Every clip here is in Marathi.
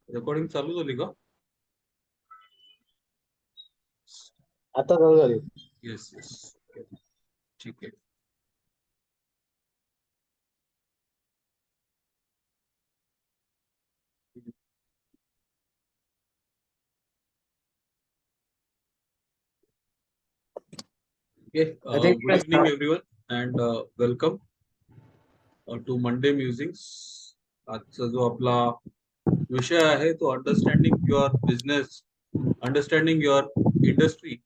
रेकॉर्डिंग चालू झाली का? आता चालू झाली. येस येस, ठीक आहे. Okay, I think good evening everyone and welcome to Monday Musings. आजचा जो आपला विषय आहे तो understanding your business, understanding your industry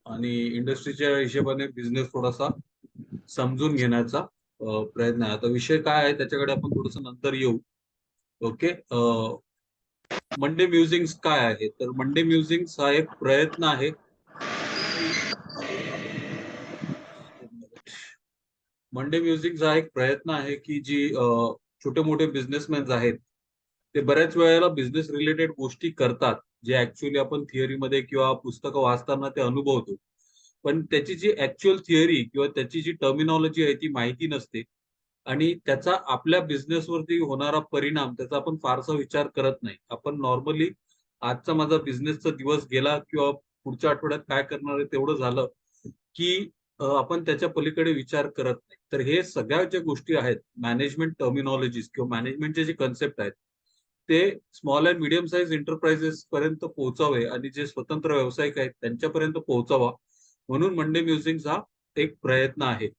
आणि इंडस्ट्रीच्या हिशोबाने बिझनेस थोडासा समजून घेण्याचा प्रयत्न आहे. आता विषय काय आहे त्याच्याकडे आपण थोडस नंतर येऊ. ओके, मंडे म्युझिंग्स काय आहे? तर मंडे म्युझिंग्स हा एक प्रयत्न आहे की मंडे म्युझिक हा एक प्रयत्न आहे की जी छोटे मोठे बिझनेसमॅन आहेत ते बऱ्याच वेळेला बिझनेस रिलेटेड गोष्टी करतात, जे ऍक्च्युअली आपण थिअरीमध्ये किंवा पुस्तकं वाचताना ते अनुभवतो. पण त्याची जी ऍक्च्युअल थिअरी किंवा त्याची जी टर्मिनॉलॉजी आहे ती माहिती नसते आणि त्याचा आपल्या बिझनेसवरती होणारा परिणाम त्याचा आपण फारसा विचार करत नाही. आपण नॉर्मली आजचा माझा बिझनेसचा दिवस गेला किंवा पुढच्या आठवड्यात काय करणार आहे तेवढं झालं की आपण त्याच्या पलीकडे विचार करत नाही. तर हे सगळ्या ज्या गोष्टी आहेत, मॅनेजमेंट टर्मिनॉलॉजीज किंवा मॅनेजमेंटचे जे कन्सेप्ट आहेत ते small and medium size enterprises पर्यंत पोहोचावे आणि जे स्वतंत्र व्यावसायिक आहेत त्यांच्यापर्यंत पोहोचावा, म्हणून मंडे म्युझिंग हा एक प्रयत्न आहे.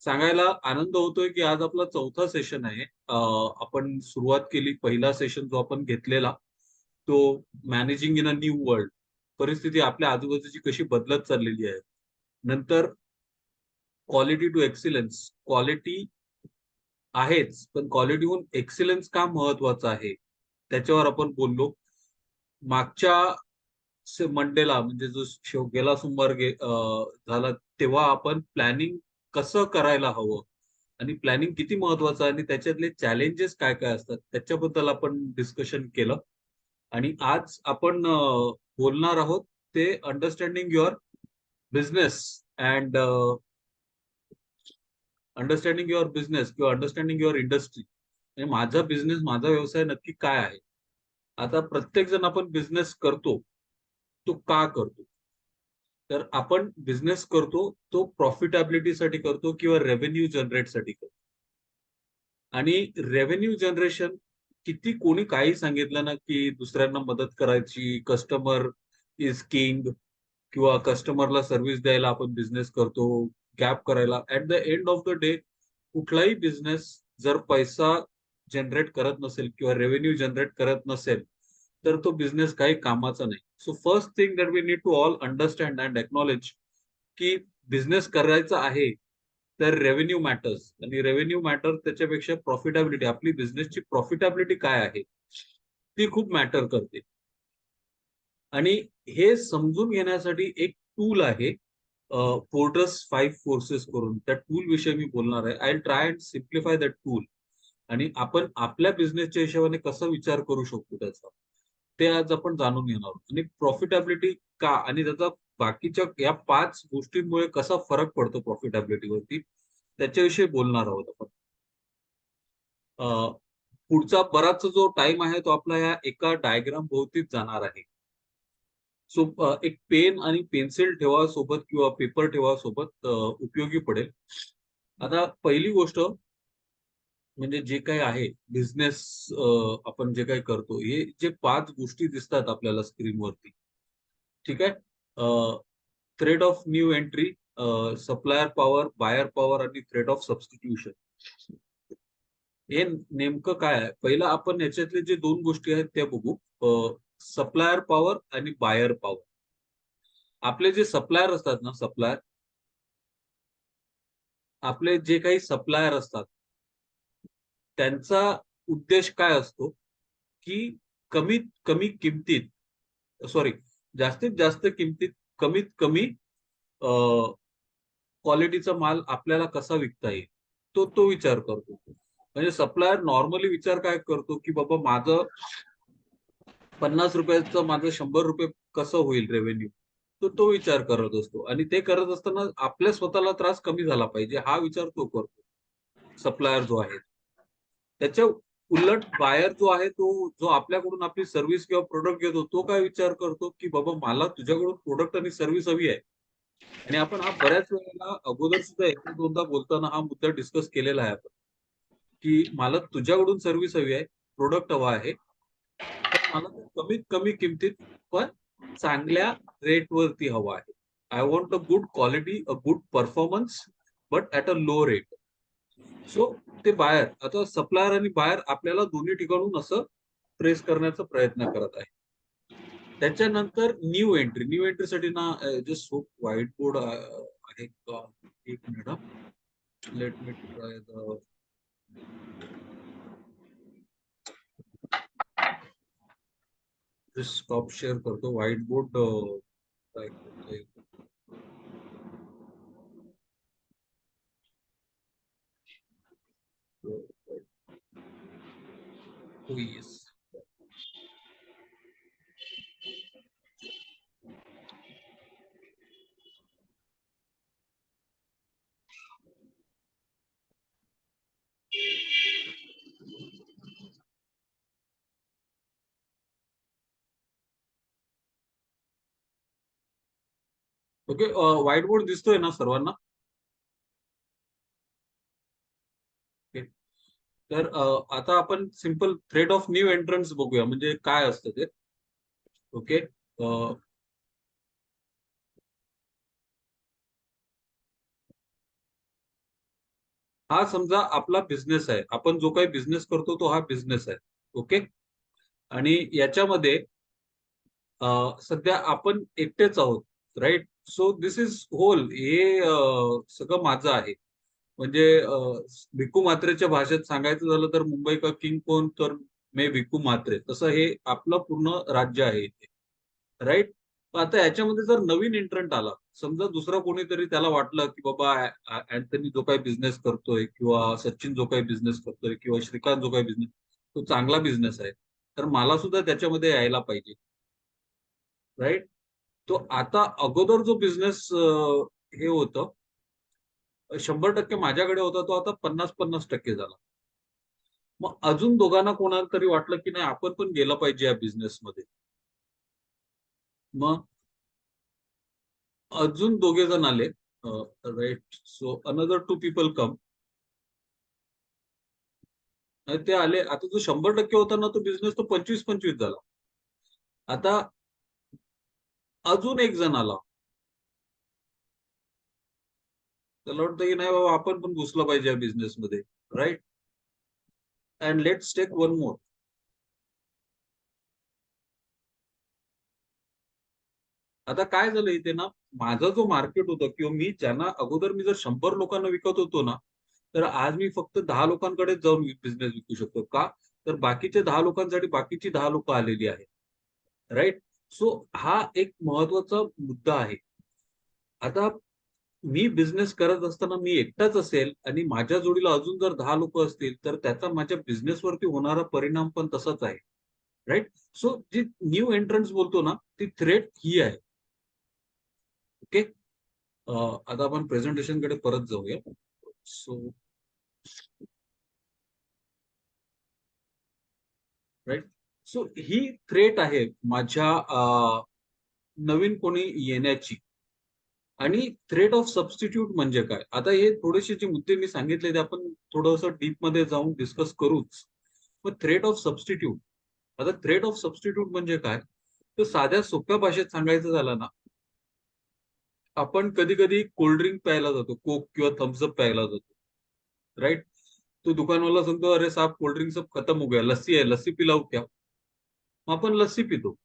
सांगायला आनंद होतोय की आज आपला चौथा सेशन आहे. आपण सुरुवात केली, पहिला सेशन जो आपण घेतलेला तो managing in a new world, परिस्थिती आपल्या आजूबाजूची कशी बदलत चाललेली आहे. नंतर क्वालिटी टू एक्सिलन्स, क्वालिटी आहेच पण क्वालिटीहून एक्सिलन्स का महत्वाचं आहे त्याच्यावर आपण बोललो. मागच्या मंडेला म्हणजे जो गेला सोमवार झाला तेव्हा आपण प्लॅनिंग कसं करायला हवं आणि प्लॅनिंग किती महत्वाचं आहे आणि त्याच्यातले चॅलेंजेस काय काय असतात त्याच्याबद्दल आपण डिस्कशन केलं. आणि आज आपण बोलणार आहोत ते understanding your business and understanding your business किंवा अंडरस्टँडिंग युअर इंडस्ट्री. म्हणजे माझा बिझनेस, माझा व्यवसाय नक्की काय आहे. आता प्रत्येक जण आपण बिझनेस करतो, तो का करतो? तर आपण बिझनेस करतो तो प्रॉफिटेबिलिटीसाठी करतो किंवा रेव्हेन्यू जनरेटसाठी करतो. आणि रेव्हेन्यू जनरेशन किती कोणी काही सांगितलं ना की दुसऱ्यांना मदत करायची, कस्टमर इज किंग किंवा कस्टमरला सर्व्हिस द्यायला आपण बिझनेस करतो, गॅप करायला. At the end of the day कुठलाही बिझनेस जर पैसा जनरेट करत नसेल किंवा रेव्हेन्यू जनरेट करत नसेल तर तो बिझनेस काही कामाचा नाही. So first thing that we need to all understand and acknowledge की बिझनेस करायचा आहे तर रेव्हेन्यू मॅटर्स, आणि रेव्हेन्यू मॅटर त्याच्यापेक्षा प्रॉफिटेबिलिटी, आपली बिझनेसची प्रॉफिटेबिलिटी काय आहे ती खूप मॅटर करते. आणि हे समजून घेण्यासाठी एक टूल आहे, फोर्ट्रस 5 फोर्सेस करून. त्या टूल विषयी मी बोलणार आहे. I try and simplify that tool आणि आपण आपल्या बिझनेसच्या हिशोबाने कसा विचार करू शकतो त्याचा, ते आज आपण जाणून घेणार आहोत. आणि प्रॉफिटेबिलिटी का आणि त्याचा बाकीच्या या 5 गोष्टींमुळे कसा फरक पडतो प्रॉफिटेबिलिटीवरती त्याच्याविषयी बोलणार आहोत आपण. पुढचा बराचसा जो टाइम आहे तो आपला या एका डायग्राम भोवतीच जाणार आहे. सो एक पेन आणि पेन्सिल ठेवा सोबत किंवा पेपर ठेवा सोबत, उपयोगी पडेल. आता पहिली गोष्ट म्हणजे जे काही आहे बिझनेस, आपण जे काही करतो हे जे 5 गोष्टी दिसतात आपल्याला स्क्रीनवरती, ठीक आहे. Threat of new entry, supplier power, buyer power आणि थ्रेड ऑफ सबस्टिट्यूशन. हे नेमकं काय आहे? पहिलं आपण याच्यातले जे 2 गोष्टी आहेत त्या बघू. सप्लायर पॉवर आणि बायर पॉवर. आपले जे सप्लायर असतात ना, आपले जे काही सप्लायर असतात त्यांचा उद्देश काय असतो की कमीत कमी किमतीत, सॉरी, जास्तीत जास्त किमतीत कमीत कमी क्वालिटीचा माल आपल्याला कसा विकता येईल तो विचार करतो. म्हणजे सप्लायर नॉर्मली विचार काय करतो की बाबा माझं 50 रुपयाचं माझं 100 रुपये कसं होईल रेव्हेन्यू, तो विचार करत असतो. आणि ते करत असताना आपल्या स्वतःला त्रास कमी झाला पाहिजे हा विचार तो करतो. सप्लायर जो आहे. त्याच्या उलट बायर जो आहे तो, जो आपल्याकडून आपली सर्व्हिस किंवा प्रोडक्ट घेतो, तो काय विचार करतो की बाबा मला तुझ्याकडून प्रोडक्ट आणि सर्व्हिस हवी आहे. आणि आपण हा बऱ्याच वेळेला अगोदर सुद्धा एकदा दोनदा बोलताना हा मुद्दा डिस्कस केलेला आहे आपण, की मला तुझ्याकडून सर्व्हिस हवी आहे, प्रोडक्ट हवा आहे, पण मला ते कमीत कमी किमतीत पण चांगल्या रेटवरती हवा आहे. I want a good quality, a good performance, but at a low rate. So ते बायर, आता सप्लायर आणि बायर आपल्याला दोन्ही ठिकाणून असं प्रेस करण्याचा प्रयत्न करत आहे. त्याच्यानंतर न्यू एंट्री. न्यू एंट्रीसाठी ना जस्ट व्हाईट बोर्ड आहे का? एक minute. Let me try the stop share करतो. व्हाईट बोर्ड ट्राय करतोय. येस. ओके. व्हाईट बोर्ड दिसतोय ना सर्वांना? ओके. तर आता आपण simple threat of new entrance बघूया, म्हणजे काय असतं ते. ओके. हा समजा आपला बिझनेस आहे. आपण जो काही बिझनेस करतो तो हा बिझनेस आहे. ओके. आणि याच्यामध्ये सध्या आपण एकटेच आहोत, right? So this is whole, हे सगळं माझं आहे. म्हणजे भिकू मात्रेच्या भाषेत सांगायचं झालं तर, मुंबई का किंग कोण, तर मे भिकू मात्रे, तसं हे आपलं पूर्ण राज्य आहे इथे, राईट? आता याच्यामध्ये जर नवीन एंट्रंट आला, समजा दुसरा कोणीतरी, त्याला वाटलं की बाबा अँथनी जो काही बिझनेस करतोय, किंवा सचिन जो काही बिझनेस करतोय, किंवा श्रीकांत जो काही बिझनेस, तो चांगला बिझनेस आहे, तर मला सुद्धा त्याच्यामध्ये यायला पाहिजे, राईट? तो आता अगोदर जो बिझनेस हे होतं 100% माझ्याकडे होता, तो आता 50-50% झाला. मग अजून दोघांना कोणाला तरी वाटलं की नाही, आपण पण गेलं पाहिजे या बिझनेसमध्ये. मग अजून दोघे जण आले, right? So another 2 people come. ते आले. आता जो 100% होता ना तो बिझनेस, तो 25-25 झाला. आता अजून एक जण आला, त्याला वाटतं की नाही बाबा, आपण पण घुसलं पाहिजे या बिझनेसमध्ये, right? And let's take one more. आता काय झालं इथे ना, माझा जो मार्केट होता, किंवा मी ज्यांना अगोदर, मी जर 100 लोकांना विकत होतो ना, तर आज मी फक्त 10 लोकांकडे जाऊन बिझनेस विकू शकतो. का? तर बाकीचे 10 लोकांसाठी बाकीची 10 लोक आलेली आहेत, राईट? सो हा एक महत्वाचा मुद्दा आहे. आता मी बिझनेस करत असताना मी एकटाच असेल आणि माझ्या जोडीला अजून जर 10 लोक असतील, तर त्याचा माझ्या बिझनेसवरती होणारा परिणाम पण तसाच आहे, राईट? सो जी न्यू एंट्रन्स बोलतो ना, ती थ्रेट ही आहे. ओके. आता आपण प्रेझेंटेशनकडे परत जाऊया. So right. सो ही थ्रेट आहे माझ्या नवीन कोणी येण्याची. आणि थ्रेट ऑफ सबस्टिट्यूट म्हणजे काय? आता हे थोडेसे जे मुद्दे मी सांगितले, ते आपण थोडंसं डीप मध्ये जाऊन डिस्कस करूच. पण थ्रेट ऑफ सबस्टिट्यूट, आता थ्रेट ऑफ सबस्टिट्यूट म्हणजे काय? तर साध्या सोप्या भाषेत सांगायचं झालं ना, आपण कधी कधी कोल्ड्रिंक प्यायला जातो, कोक किंवा थम्सअप प्यायला जातो, राईट? तो दुकानवाला सांगतो, अरे साहब कोल्ड ड्रिंक सब खत्म हो गया, लस्सी है, लस्सी पिलाऊ क्या? मग आपण लस्सी पितो.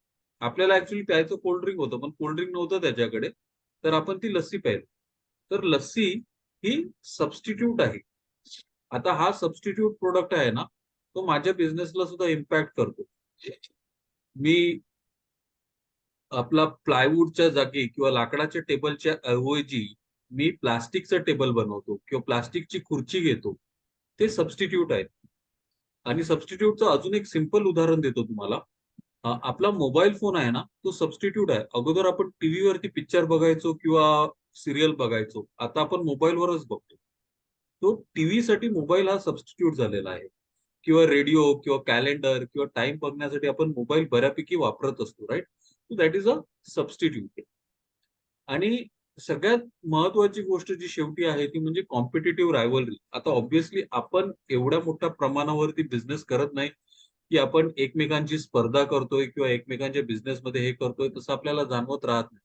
आपल्याला ऍक्च्युली प्यायचं कोल्ड ड्रिंक होतं, पण कोल्ड ड्रिंक नव्हतं त्याच्याकडे, तर आपण ती लस्सी प्यायलो. तर लस्सी ही सबस्टिट्यूट आहे. आता हा सबस्टिट्यूट प्रोडक्ट आहे ना, तो माझ्या बिझनेसला सुद्धा इम्पॅक्ट करतो. मी आपला प्लायवूडच्या जागी किंवा लाकडाच्या टेबलच्या ऐवजी मी प्लास्टिकचं टेबल बनवतो किंवा प्लास्टिकची खुर्ची घेतो. ते सबस्टिट्यूट आहेत. आणि सबस्टिट्यूटचं अजून एक सिंपल उदाहरण देतो तुम्हाला. आपला मोबाईल फोन आहे ना, तो सबस्टिट्यूट आहे. अगोदर आपण टीव्हीवरती पिक्चर बघायचो किंवा सीरियल बघायचो. आता आपण मोबाईलवरच बघतो. तो टीव्ही साठी मोबाईल हा सबस्टिट्यूट झालेला आहे. किंवा रेडिओ किंवा कॅलेंडर किंवा टाइम बघण्यासाठी आपण मोबाईल बऱ्यापैकी वापरत असतो, right? So that is a substitute. आणि सगळ्यात महत्वाची गोष्ट जी शेवटी आहे ती म्हणजे कॉम्पिटिटिव्ह रायव्हलरी. आता ऑब्व्हियसली आपण एवढ्या मोठ्या प्रमाणावरती बिझनेस करत नाही, की आपण एकमेकांची स्पर्धा करतोय किंवा एकमेकांच्या बिझनेसमध्ये हे करतोय, तसं आपल्याला जाणवत राहत नाही.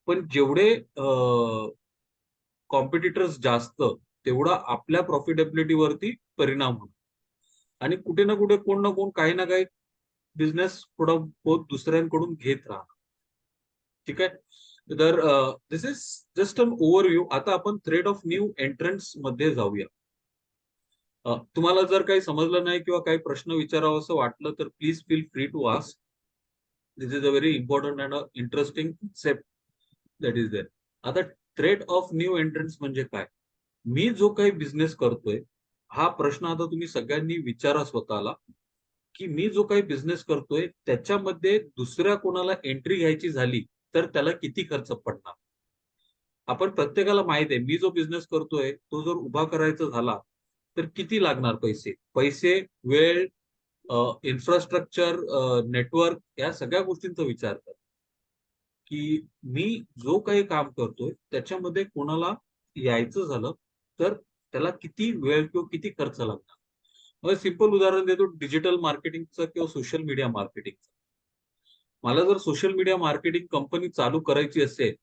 पण जेवढे कॉम्पिटिटर्स जास्त, तेवढा आपल्या प्रॉफिटेबिलिटीवरती परिणाम होतो. आणि कुठे ना कुठे कोण ना कोण काही ना काही बिझनेस थोडा बहुत दुसऱ्यांकडून घेत राहणार. ठीक आहे. तर दिस इज जस्ट अन ओव्हरव्ह्यू. आता आपण थ्रेड ऑफ न्यू एंट्रन्स मध्ये जाऊया. तुम्हाला जर काही समजलं नाही किंवा काही प्रश्न विचारावं असं वाटलं तर please feel free to ask. This is a very important and interesting concept that is there. आता थ्रेड ऑफ न्यू एंट्रन्स म्हणजे काय? मी जो काही बिझनेस करतोय, हा प्रश्न आता तुम्ही सगळ्यांनी विचारा स्वतःला, की मी जो काही बिझनेस करतोय त्याच्यामध्ये दुसऱ्या कोणाला एंट्री घ्यायची झाली तर त्याला किती खर्च पडणार? आपण प्रत्येकाला माहित आहे, मी जो बिझनेस करतोय तो जर उभा करायचा झाला तर किती लागणार पैसे? पैसे, वेळ, इन्फ्रास्ट्रक्चर, नेटवर्क, या सगळ्या गोष्टींचा विचार कर, की मी जो काही काम करतोय त्याच्यामध्ये कोणाला यायचं झालं तर त्याला किती वेळ किंवा किती खर्च लागणार? मग सिंपल उदाहरण देतो, डिजिटल मार्केटिंगचं किंवा सोशल मीडिया मार्केटिंगचं. मला जर सोशल मीडिया मार्केटिंग कंपनी चालू करायची असेल,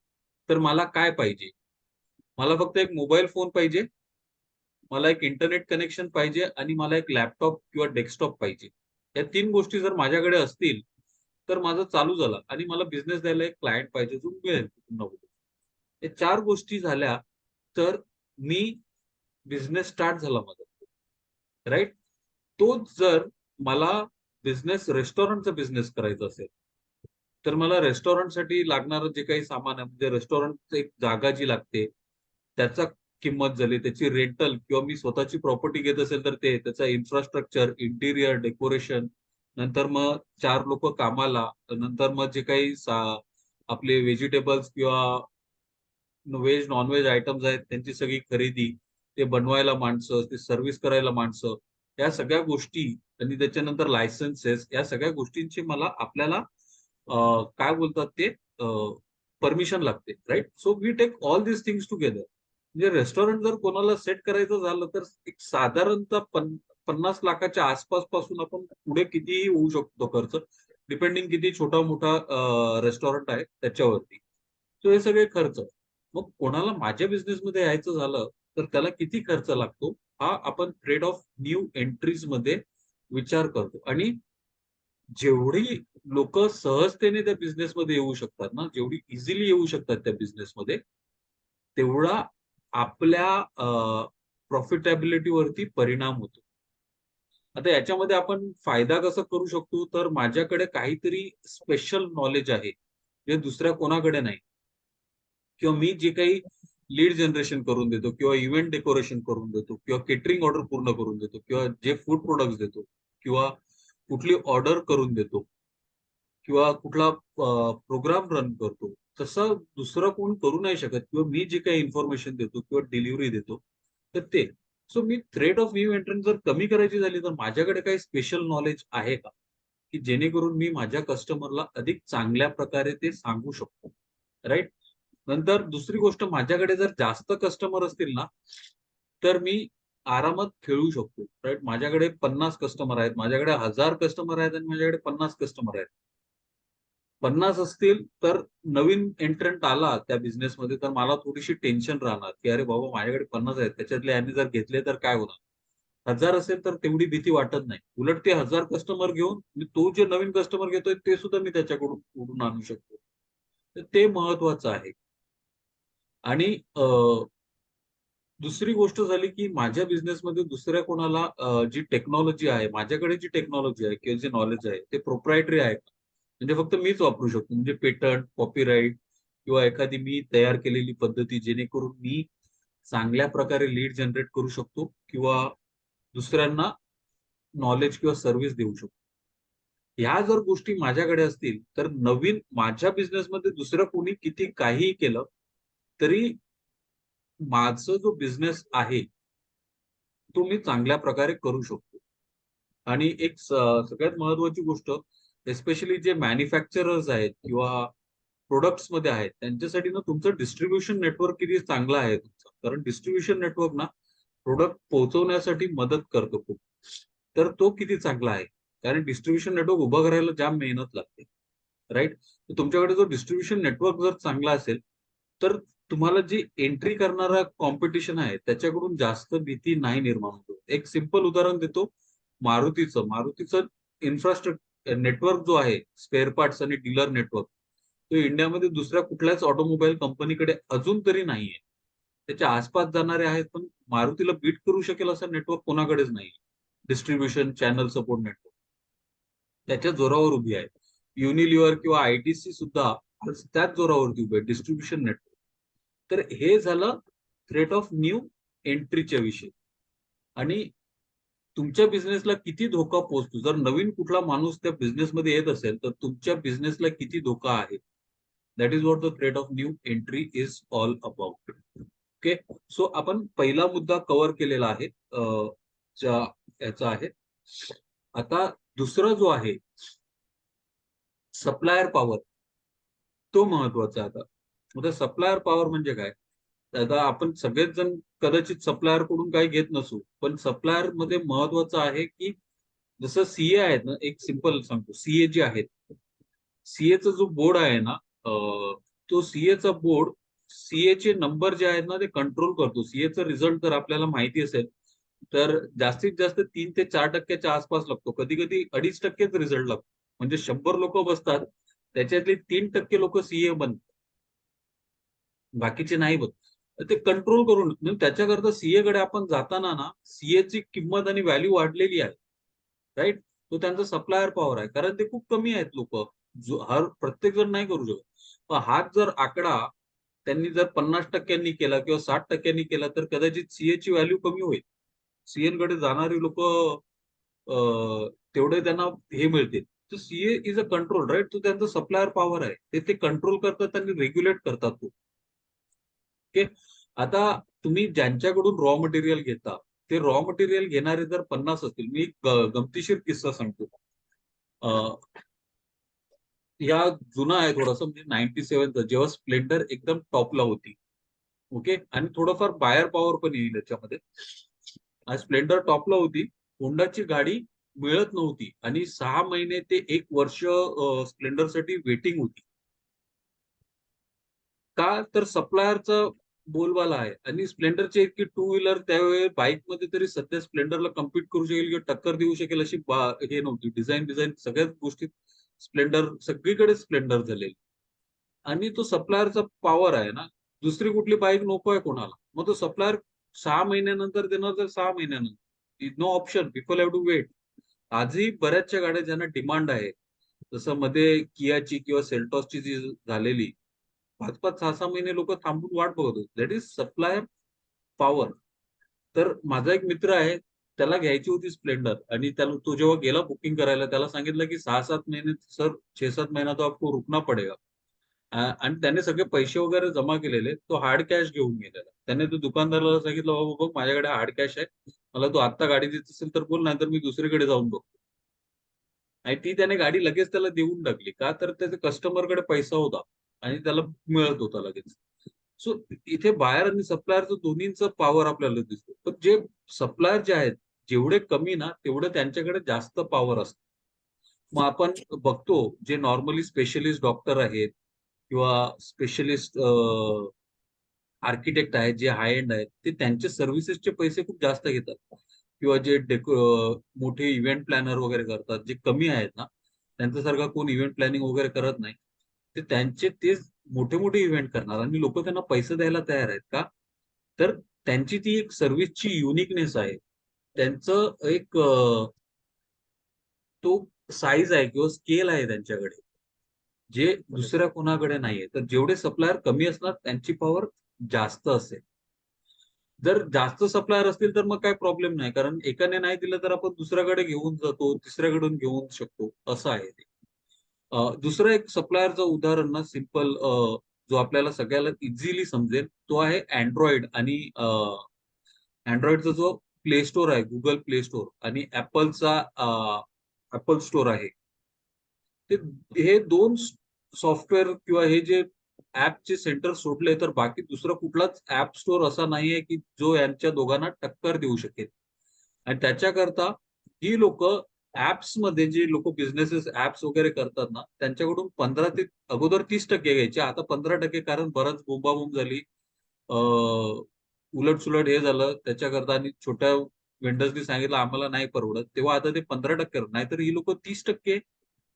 तर मला काय पाहिजे? मला फक्त एक मोबाईल फोन पाहिजे, मला एक इंटरनेट कनेक्शन पाहिजे आणि मला एक लॅपटॉप किंवा डेस्कटॉप पाहिजे. या 3 गोष्टी जर माझ्याकडे असतील, तर माझं चालू झालं आणि मला बिझनेस द्यायला एक क्लायंट पाहिजे जो मिळेल कुठून ना कुठून. या 4 गोष्टी झाल्या, तर मी बिझनेस स्टार्ट झाला माझा. राइट? तोच जर मला रेस्टॉरंटचा बिझनेस करायचा असेल, तर मला रेस्टॉरंटसाठी लागणारं जे काही सामान आहे, म्हणजे रेस्टॉरंटची एक जागा जी लागते, त्याचा किंमत झाली, त्याची रेंटल किंवा मी स्वतःची प्रॉपर्टी घेत असेल तर ते, त्याचा इन्फ्रास्ट्रक्चर, इंटिरियर, डेकोरेशन, नंतर मग 4 लोकं कामाला, नंतर मग जे काही आपले व्हेजिटेबल्स किंवा व्हेज, नॉन-व्हेज आयटम्स आहेत त्यांची सगळी खरेदी, ते बनवायला माणसं, ते सर्व्हिस करायला माणसं, या सगळ्या गोष्टी आणि त्याच्यानंतर लायसन्सेस, या सगळ्या गोष्टींची आपल्याला काय बोलतात ते परमिशन लागते, right? So we take all these things together. म्हणजे रेस्टॉरंट जर कोणाला सेट करायचं झालं तर एक साधारणतः 50 लाखाच्या आसपास पासून आपण पुढे कितीही होऊ शकतो खर्च, डिपेंडिंग किती छोटा-मोठा रेस्टॉरंट आहे त्याच्यावरती. सो हे सगळे खर्च. मग कोणाला माझ्या बिझनेसमध्ये यायचं झालं, तर त्याला किती खर्च लागतो, हा आपण ट्रेड ऑफ न्यू एंट्रीज मध्ये विचार करतो. आणि जेवढी लोक सहजतेने त्या बिझनेसमध्ये येऊ शकतात ना, जेवढी इझिली येऊ शकतात त्या बिझनेसमध्ये, तेवढा आपल्या प्रॉफिटेबिलिटीवरती परिणाम होतो. आता याच्यामध्ये आपण फायदा कसा करू शकतो, तर माझ्याकडे काहीतरी स्पेशल नॉलेज आहे, जे दुसऱ्या कोणाकडे नाही. किंवा मी जे काही लीड जनरेशन करून देतो किंवा इव्हेंट डेकोरेशन करून देतो किंवा केटरिंग ऑर्डर पूर्ण करून देतो किंवा जे फूड प्रोडक्ट्स देतो किंवा कुठली ऑर्डर करून देतो किंवा कुठला प्रोग्राम रन करतो, तसं दुसरं कोण करू नाही शकत. किंवा मी जे काही इन्फॉर्मेशन देतो किंवा डिलिव्हरी देतो, तर ते. So me threat of new entrance जर कमी करायची झाली, तर माझ्याकडे काही स्पेशल नॉलेज आहे का, की जेणेकरून मी माझ्या कस्टमरला अधिक चांगल्या प्रकारे ते सांगू शकतो, राईट? नंतर दुसरी गोष्ट, माझ्याकडे जर जास्त कस्टमर असतील ना, तर मी आरामात खेळू शकतो, राईट? माझ्याकडे 50 कस्टमर आहेत, माझ्याकडे 1000 कस्टमर आहेत आणि माझ्याकडे 50 कस्टमर आहेत. 50 असतील तर नवीन एंट्रंट आला त्या बिझनेसमध्ये तर मला थोडीशी टेन्शन राहणार, की अरे बाबा माझ्याकडे 50 आहेत, त्याच्यातले यांनी जर घेतले तर काय होणार? 1000 असेल तर तेवढी भीती वाटत नाही. उलट ते 1000 कस्टमर घेऊन मी तो जे नवीन कस्टमर घेतोय ते सुद्धा मी त्याच्याकडून कुठून आणू शकतो. तर ते महत्वाचं आहे. आणि दुसरी गोष्ट झाली, की माझ्या बिझनेसमध्ये दुसऱ्या कोणाला जी टेक्नॉलॉजी आहे, माझ्याकडे जी टेक्नॉलॉजी आहे किंवा जे नॉलेज आहे, ते प्रोप्रायटरी आहे का? म्हणजे फक्त मीच वापरू शकतो. म्हणजे पेटंट, कॉपीराइट किंवा एखादी मी तयार केलेली पद्धती, जेणेकरून मी चांगल्या प्रकारे लीड जनरेट करू शकतो किंवा दुसऱ्यांना नॉलेज किंवा सर्व्हिस देऊ शकतो. ह्या जर गोष्टी माझ्याकडे असतील, तर नवीन माझ्या बिझनेसमध्ये दुसरं कोणी किती काहीही केलं, तरी माझा जो बिझनेस आहे, तुम्ही चांगल्या प्रकारे करू शकतो. आणि एक सगळ्यात महत्वाची गोष्ट, एस्पेशली जे मॅन्युफॅक्चरर्स आहेत किंवा प्रोडक्ट्स मध्ये आहेत, त्यांच्यासाठी ना तुमचं डिस्ट्रीब्युशन नेटवर्क किती चांगलं आहे तुमचं. कारण डिस्ट्रीब्युशन नेटवर्क ना प्रोडक्ट पोहोचवण्यासाठी मदत करतो खूप. तर तो किती चांगला आहे. कारण डिस्ट्रीब्युशन नेटवर्क उभं करायला जाम मेहनत लागते. राईट. तुमच्याकडे जो डिस्ट्रीब्युशन नेटवर्क जर चांगला असेल, तर तुम्हाला जी एंट्री करणारा कॉम्पिटिशन आहे त्याच्याकडून जास्त भीती नाही निर्माण होतो. एक सिंपल उदाहरण देतो. मारुतीचं इन्फ्रास्ट्रक्चर नेटवर्क जो आहे, स्पेअर पार्ट्स आणि डीलर नेटवर्क, तो इंडियामध्ये दुसऱ्या कुठल्याच ऑटोमोबाईल कंपनीकडे अजून तरी नाहीये. त्याच्या आसपास जाणारे आहेत, पण मारुतीला बीट करू शकेल असं नेटवर्क कोणाकडेच नाही. डिस्ट्रीब्युशन चॅनल सपोर्ट नेटवर्क त्याच्या जोरावर उभी आहे. युनिलिव्हर किंवा आयटीसी सुद्धा आज त्याच जोरावरती उभे आहे, डिस्ट्रीब्युशन नेटवर्क. तर हे झालं थ्रेट ऑफ न्यू एंट्रीच्या विषयी. आणि तुमच्या बिझनेसला किती धोका पोहोचतो, जर नवीन कुठला माणूस त्या बिझनेसमध्ये येत असेल, तर तुमच्या बिझनेसला किती धोका आहे. That is what the threat of new entry is all about. Okay. So आपण पहिला मुद्दा कव्हर केलेला आहे, याचा आहे. आता दुसरा जो आहे, सप्लायर पॉवर, तो महत्वाचा आहे. आता सप्लायर पॉवर म्हणजे काय. आता आपण सगळेच जण कदाचित सप्लायर कडून काही घेत नसू, पण सप्लायर मध्ये महत्वाचं आहे की जसं सीए आहेत ना, एक सिंपल सांगतो, सीए जे आहेत, सीएचा जो बोर्ड आहे ना, तो सीएचा बोर्ड सीए चे नंबर जे आहेत ना ते कंट्रोल करतो. सीएचा रिझल्ट जर आपल्याला माहिती असेल, तर जास्तीत जास्त 3 ते 4% आसपास लागतो. कधी कधी 2.5% रिझल्ट लागतो. म्हणजे 100 लोक बसतात, त्याच्यातले 3% लोक सीए बनतात, बाकीचे नाही बनत. ते कंट्रोल करून म्हणजे त्याच्याकरता सीए कडे आपण जाताना ना, सीए ची किंमत आणि व्हॅल्यू वाढलेली आहे. राईट. तो त्यांचा सप्लायर पॉवर आहे, कारण ते खूप कमी आहेत लोक. हर प्रत्येक जण नाही करू शकत. पण हाच जर आकडा त्यांनी जर 50% केला किंवा 60% केला, तर कदाचित सीए ची व्हॅल्यू कमी होईल. सीएन कडे जाणारी लोक तेवढे त्यांना हे मिळतील. तर CA is a control, right. तो त्यांचा सप्लायर पॉवर आहे, ते कंट्रोल करतात आणि रेग्युलेट करतात तो. ओके. आता तुम्ही ज्यांच्याकडून रॉ मटेरियल घेता, ते रॉ मटेरियल घेणारे जर 50 असतील, मी एक गमतीशीर किस्सा सांगतो. या जुना आहे थोडासा, म्हणजे 97चा, जेव्हा स्प्लेंडर एकदम टॉपला होती. ओके. आणि थोडंफार बायर पॉवर पण येईल याच्यामध्ये. आज स्प्लेंडर टॉपला होती, होंडाची गाडी मिळत नव्हती आणि 6 महिने ते 1 वर्ष स्प्लेंडरसाठी वेटिंग होती. का तर सप्लायरचा बोलबाला आहे. आणि स्प्लेंडरचे इतकी टू व्हीलर त्यावेळी बाईक मध्ये तरी सध्या स्प्लेंडरला कम्पीट करू शकेल किंवा टक्कर देऊ शकेल अशी हे नव्हती. डिझाईन सगळ्याच गोष्टीत स्प्लेंडर, सगळीकडे स्प्लेंडर झालेली. आणि तो सप्लायरचा पॉवर आहे ना, दुसरी कुठली बाईक नको आहे कोणाला. मग तो सप्लायर 6 महिन्यानंतर देणार, तर 6 महिन्यानंतर no option, people have to wait. आजही बऱ्याचशा गाड्या ज्यांना डिमांड आहे, जसं मध्ये कियाची किंवा सेल्टॉसची जी झालेली, 5-5, 6-6 महिने लोक थांबून वाट बघत होते. That is supplier power. तर माझा एक मित्र आहे, त्याला घ्यायची होती स्प्लेंडर, आणि त्याला, तो जेव्हा गेला बुकिंग करायला, त्याला सांगितलं की 6-7 महिने सर, 6-7 महिना तो आपको रुकना पडेगा. आणि त्याने सगळे पैसे वगैरे जमा केलेले, तो हार्ड कॅश घेऊन गेलेला. त्याने तो दुकानदाराला सांगितलं, बाबा बघ माझ्याकडे हार्ड कॅश आहे, मला तू आत्ता गाडी देत असेल तर बोल, नाहीतर मी दुसरीकडे जाऊन बघतो. आणि ती त्याने गाडी लगेच त्याला देऊन टाकली. का तर त्याच्या कस्टमरकडे पैसा होता आणि त्याला मिळत होता लगेच. सो इथे बायर आणि सप्लायरचं दोन्हींचं पॉवर आपल्याला दिसतो. पण जे सप्लायर जे आहेत, जेवढे कमी ना, तेवढे त्यांच्याकडे जास्त पॉवर असतं. मग आपण बघतो, जे नॉर्मली स्पेशलिस्ट डॉक्टर आहेत किंवा स्पेशलिस्ट आर्किटेक्ट आहेत, जे हाय एंड आहेत, ते त्यांचे सर्व्हिसेसचे पैसे खूप जास्त घेतात. किंवा जे मोठे इव्हेंट प्लॅनर वगैरे करतात, जे कमी आहेत ना, त्यांच्यासारखा कोण इव्हेंट प्लॅनिंग वगैरे करत नाही. ते त्यांचे तेच मोठे मोठे इव्हेंट करणार आणि लोक त्यांना पैसे द्यायला तयार आहेत. का तर त्यांची ती एक सर्व्हिसची युनिकनेस आहे. त्यांचं एक तो साईज आहे किंवा स्केल आहे त्यांच्याकडे, जे दुसऱ्या कोणाकडे नाहीये. तर जेवढे सप्लायर कमी असणार, त्यांची पॉवर जास्त असेल. जर जास्त सप्लायर असतील तर मग काय प्रॉब्लेम नाही, कारण एकाने नाही दिलं तर आपण दुसऱ्याकडे घेऊन जातो, तिसऱ्याकडून घेऊन शकतो, असं आहे ते. दुसरं एक सप्लायरचं उदाहरण ना, सिम्पल, जो आपल्याला सगळ्याला इझिली समजेल, तो आहे अँड्रॉइड. आणि अँड्रॉइडचा जो प्ले स्टोर आहे, गुगल प्ले स्टोर आणि ऍपलचा ऍपल स्टोर आहे. ते हे दोन सॉफ्टवेअर किंवा हे जे ऍपचे सेंटर सोडले तर बाकी दुसरा कुठलाच ऍप स्टोर असा नाहीये की जो यांच्या दोघांना टक्कर देऊ शकेल. आणि त्याच्याकरता ही लोक ऍप्स मध्ये जे लोक बिझनेसेस ऍप्स वगैरे करतात ना त्यांच्याकडून 15 ते अगोदर 30% घ्यायचे, आता 15%, कारण बराच बोंबाबोंब झाली. उलट सुलट हे झालं त्याच्याकरता आणि छोट्या वेंडर्सनी सांगितलं आम्हाला नाही परवडत, तेव्हा आता ते 15% नाहीतर ही लोक 30%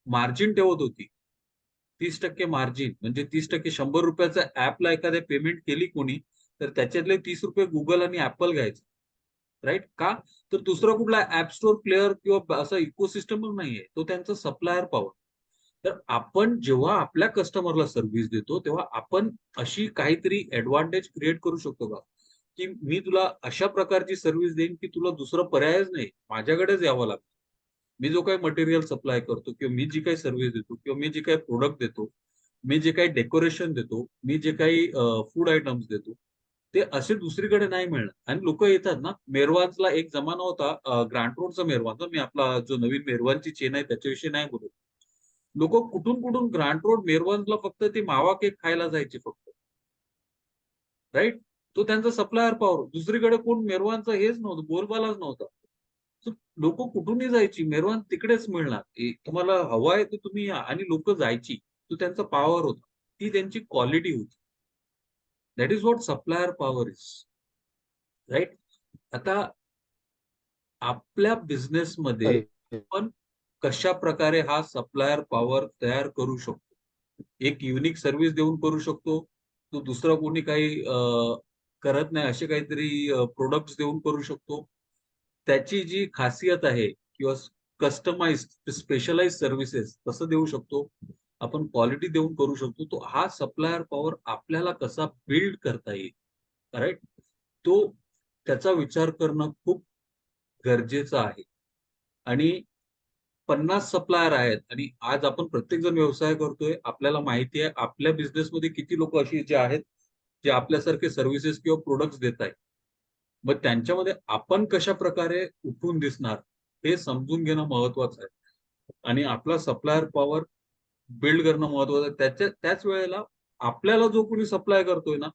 मार्जिन ठेवत होती. 30% मार्जिन म्हणजे 30%, ₹100 ऍपला एखाद्या पेमेंट केली कोणी तर त्याच्यातले ₹30 गुगल आणि ऍपल घ्यायचं. राईट का? तर दुसरा कुठला ऍप स्टोर प्लेअर किंवा असा इकोसिस्टमच नाहीये, तो त्यांचा सप्लायर पॉवर. तर आपण जेव्हा आपल्या कस्टमरला सर्व्हिस देतो तेव्हा आपण अशी काहीतरी ऍडव्हान्टेज क्रिएट करू शकतो का, की मी तुला अशा प्रकारची सर्व्हिस देईन की तुला दुसरा पर्यायच नाही, माझ्याकडेच यावं लागतं. मी जो काही मटेरियल सप्लाय करतो किंवा मी जी काही सर्व्हिस देतो किंवा मी जे काही प्रोडक्ट देतो, मी जे काही डेकोरेशन देतो, मी जे काही फूड आयटम्स देतो, ते असे दुसरीकडे नाही मिळणार. आणि लोक येतात ना, मेरवानला एक जमाना होता, ग्रांट रोडचा मेरवानचा, मी आपला जो नवीन मेरवानची चेन आहे त्याच्याविषयी नाही बोलत. लोक कुठून कुठून ग्रांट रोड मेरवानला फक्त ते मावा केक खायला जायचे फक्त. राईट? तो त्यांचा सप्लायर पॉवर. दुसरीकडे कोण मेरवानचं हेच नव्हतं, बोलबालाच नव्हता. लोक कुठूनही जायची, मेरवान तिकडेच मिळणार. तुम्हाला हवा आहे तर तुम्ही या, आणि लोक जायची. तो त्यांचा पॉवर होता, ती त्यांची क्वालिटी होती. That is what supplier power is. Right? आता आपल्या बिझनेसमध्ये आपण कशा प्रकारे हा सप्लायर पॉवर तयार करू शकतो? एक युनिक सर्व्हिस देऊन करू शकतो. तो दुसरा कोणी काही करत नाही असे काहीतरी प्रोडक्ट्स देऊन करू शकतो. त्याची जी खासियत आहे किंवा कस्टमाइज स्पेशलाइज सर्व्हिसेस तसं देऊ शकतो. आपण क्वालिटी देऊन करू शकतो. तो हा सप्लायर पॉवर आपल्याला कसा बिल्ड करता येईल, राईट? तो त्याचा विचार करणं खूप गरजेचं आहे. आणि 50 सप्लायर आहेत आणि आज आपण प्रत्येक जण व्यवसाय करतोय. आपल्याला माहिती आहे आपल्या बिझनेसमध्ये किती लोक अशी जे आहेत, जे आपल्यासारखे सर्व्हिसेस किंवा प्रोडक्ट्स देत आहेत. मग त्यांच्यामध्ये आपण कशा प्रकारे उठून दिसणार हे समजून घेणं महत्वाचं आहे. आणि आपला सप्लायर पॉवर बिल्ड करणं महत्वाचं आहे. त्याच वेळेला आपल्याला जो कोणी सप्लाय करतोय ना,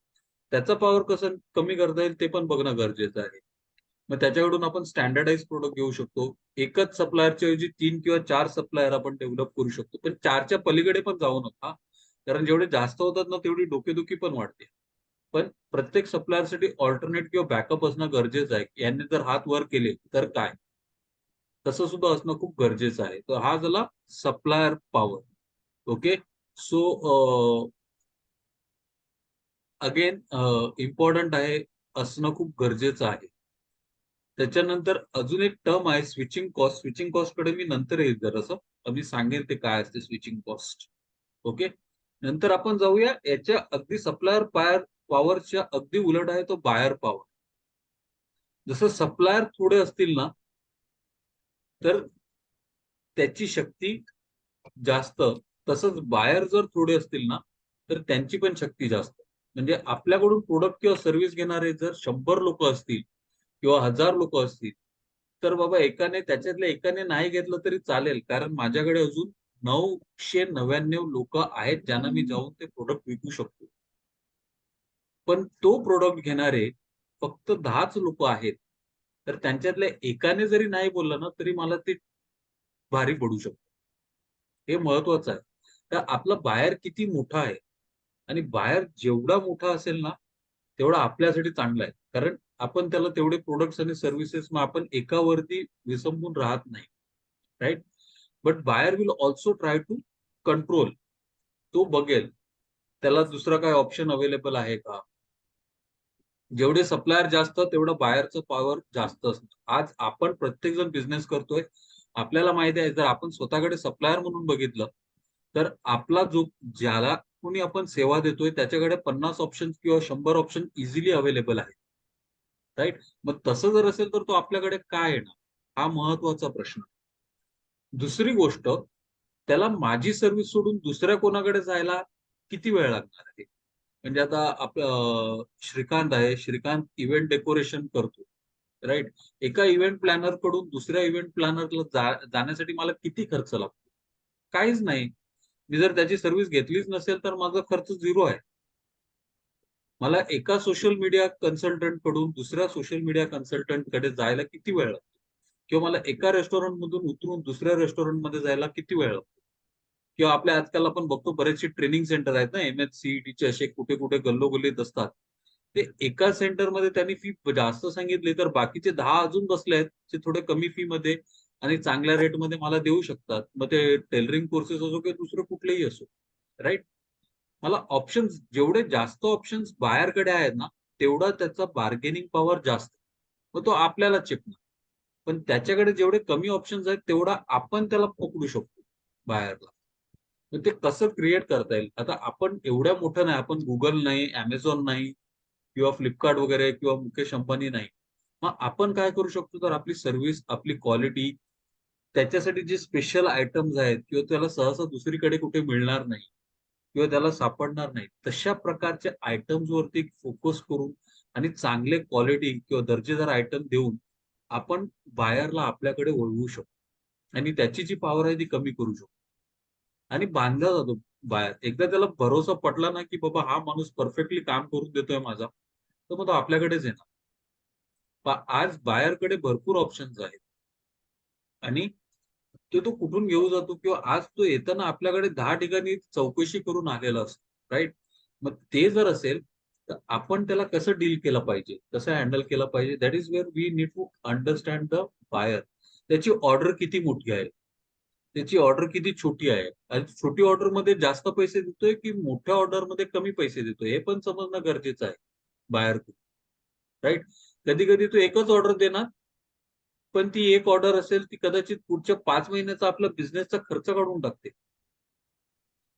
त्याचा पॉवर कसं कमी करता येईल ते पण बघणं गरजेचं आहे. मग त्याच्याकडून आपण स्टँडर्डाइज प्रोडक्ट घेऊ शकतो. एकच सप्लायरच्या ऐवजी 3 किंवा 4 सप्लायर आपण डेव्हलप करू शकतो. पण 4च्या पलीकडे पण जाऊ नका. कारण जेवढे जास्त होतात ना तेवढी डोकेदुखी पण वाढते. पण प्रत्येक सप्लायरसाठी ऑल्टरनेट किंवा बॅकअप असणं गरजेचं आहे. यांनी जर हात वर केले तर काय? तसं सुद्धा असणं खूप गरजेचं आहे. तर हा झाला supplier power. Okay. So again important आहे, असणं खूप गरजेचं आहे. त्याच्यानंतर अजून एक टर्म आहे स्विचिंग कॉस्ट. स्विचिंग कॉस्ट कडे मी नंतर येईल जरासं. मी सांगेन ते काय असते स्विचिंग कॉस्ट. ओके. नंतर आपण जाऊया याच्या अगदी सप्लायर पॉवरच्या अगदी उलट आहे तो बायर पॉवर. जसं सप्लायर थोडे असतील ना तर त्याची शक्ती जास्त, तसंच बायर जर थोडे असतील ना तर त्यांची पण शक्ती जास्त. म्हणजे आपल्याकडून प्रोडक्ट किंवा सर्व्हिस घेणारे जर 100 लोक असतील किंवा 1000 लोक असतील तर बाबा एकाने त्याच्यातल्या एकाने नाही घेतलं तरी चालेल, कारण माझ्याकडे अजून 999 लोक आहेत ज्यांना मी जाऊन ते प्रोडक्ट विकू शकतो. पण तो प्रोडक्ट घेणारे फक्त 10च लोक आहेत. तर त्यांच्यातल्या एकाने जरी नाही बोललं ना तरी मला ते भारी पडू शकतं. हे महत्वाचं आहे. तर आपला बायर किती मोठा आहे आणि बायर जेवढा मोठा असेल ना, तेवढा आपल्यासाठी चांगला आहे. कारण आपण त्याला तेवढे प्रॉडक्ट्स आणि सर्व्हिसेस मग आपण एकावरती विसंबून राहत नाही. Right? But buyer will also try to control. तो बघेल, त्याला दुसरा काही ऑप्शन अवेलेबल आहे का? जेवढे सप्लायर जास्त तेवढं बायरचं पॉवर जास्त असतं. आज आपण प्रत्येक जण बिझनेस करतोय. आपल्याला माहिती आहे जर आपण स्वतःकडे सप्लायर म्हणून बघितलं, तर आपला जो ज्याला कोणी आपण सेवा देतोय त्याच्याकडे 50 ऑप्शन किंवा 100 ऑप्शन इझिली अवेलेबल आहे. राइट? मग तसं जर असेल तर तो आपल्याकडे का येणार? हा महत्वाचा प्रश्न. दुसरी गोष्ट, त्याला माझी सर्व्हिस सोडून दुसऱ्या कोणाकडे जायला किती वेळ लागणार आहे? म्हणजे आता श्रीकांत आहे. श्रीकांत इव्हेंट डेकोरेशन करतो. राईट. एका इव्हेंट प्लॅनर कडून दुसऱ्या इव्हेंट प्लॅनरला जाण्यासाठी मला किती खर्च लागतो? काहीच नाही. मी जर त्याची सर्व्हिस घेतलीच नसेल तर माझा खर्च झिरो आहे. मला एका सोशल मीडिया कन्सल्टंट कडून दुसऱ्या सोशल मीडिया कन्सल्टंट कडे जायला किती वेळ लागतो? किंवा मला एका रेस्टॉरंट मधून उतरून दुसऱ्या रेस्टॉरंट मध्ये जायला किती वेळ लागतो? किंवा आपल्या आजकाल आपण बघतो बरेचसे ट्रेनिंग सेंटर आहेत ना, MHCET असे कुठे कुठे गल्लोगल्लीत असतात. ते एका सेंटरमध्ये त्यांनी फी जास्त सांगितली तर बाकीचे 10 अजून बसले आहेत, जे थोडे कमी फी मध्ये आणि चांगल्या रेटमध्ये मला देऊ शकतात. मग ते टेलरिंग कोर्सेस असो किंवा दुसरं कुठलेही असो. राइट? मला ऑप्शन्स जेवढे जास्त ऑप्शन्स बायरकडे आहेत ना, तेवढा त्याचा बार्गेनिंग पॉवर जास्त. मग तो आपल्याला चेपणार. पण त्याच्याकडे जेवढे कमी ऑप्शन्स आहेत, तेवढा आपण त्याला पकडू शकतो बायरला. मग ते कसं क्रिएट करता येईल? आता आपण एवढ्या मोठं नाही, आपण Google नाही, Amazon नाही किंवा Flipkart वगैरे किंवा मुकेश अंबानी नाही. मग आपण काय करू शकतो? तर आपली सर्व्हिस, आपली क्वालिटी, त्याच्यासाठी जे स्पेशल आयटम्स आहेत किंवा त्याला सहसा दुसरीकडे कुठे मिळणार नाही किंवा त्याला सापडणार नाही. तशा प्रकारच्या आयटम्स वरती फोकस करून आणि चांगले क्वालिटी किंवा दर्जेदार आयटम देऊन आपण बायरला आपल्याकडे वळवू शकतो आणि त्याची जी पॉवर आहे ती कमी करू शकतो आणि बांधला जातो बाहेर. एकदा त्याला भरोसा पटला ना, की बाबा हा माणूस परफेक्टली काम करून देतोय माझा, तर मग तो आपल्याकडेच येणार. आज बायरकडे भरपूर ऑप्शन्स आहेत आणि तो कुठून घेऊ जातो किंवा आज तो येताना आपल्याकडे 10 ठिकाणी चौकशी करून आलेला असतो. राइट? मग ते जर असेल, तर आपण त्याला कसं डील केलं पाहिजे, कसं हँडल केलं पाहिजे, that is where we need to understand the buyer. त्याची ऑर्डर किती मोठी आहे? त्याची ऑर्डर किती छोटी आहे? आणि छोटी ऑर्डरमध्ये जास्त पैसे देतोय, की मोठ्या ऑर्डरमध्ये कमी पैसे देतोय? हे पण समजणं गरजेचं आहे बाहेर. राइट? कधी-कधी तो एकच ऑर्डर देणार, पण ती एक ऑर्डर असेल, ती कदाचित पुढच्या 5 महिन्याचा आपला बिझनेसचा खर्च काढून टाकते.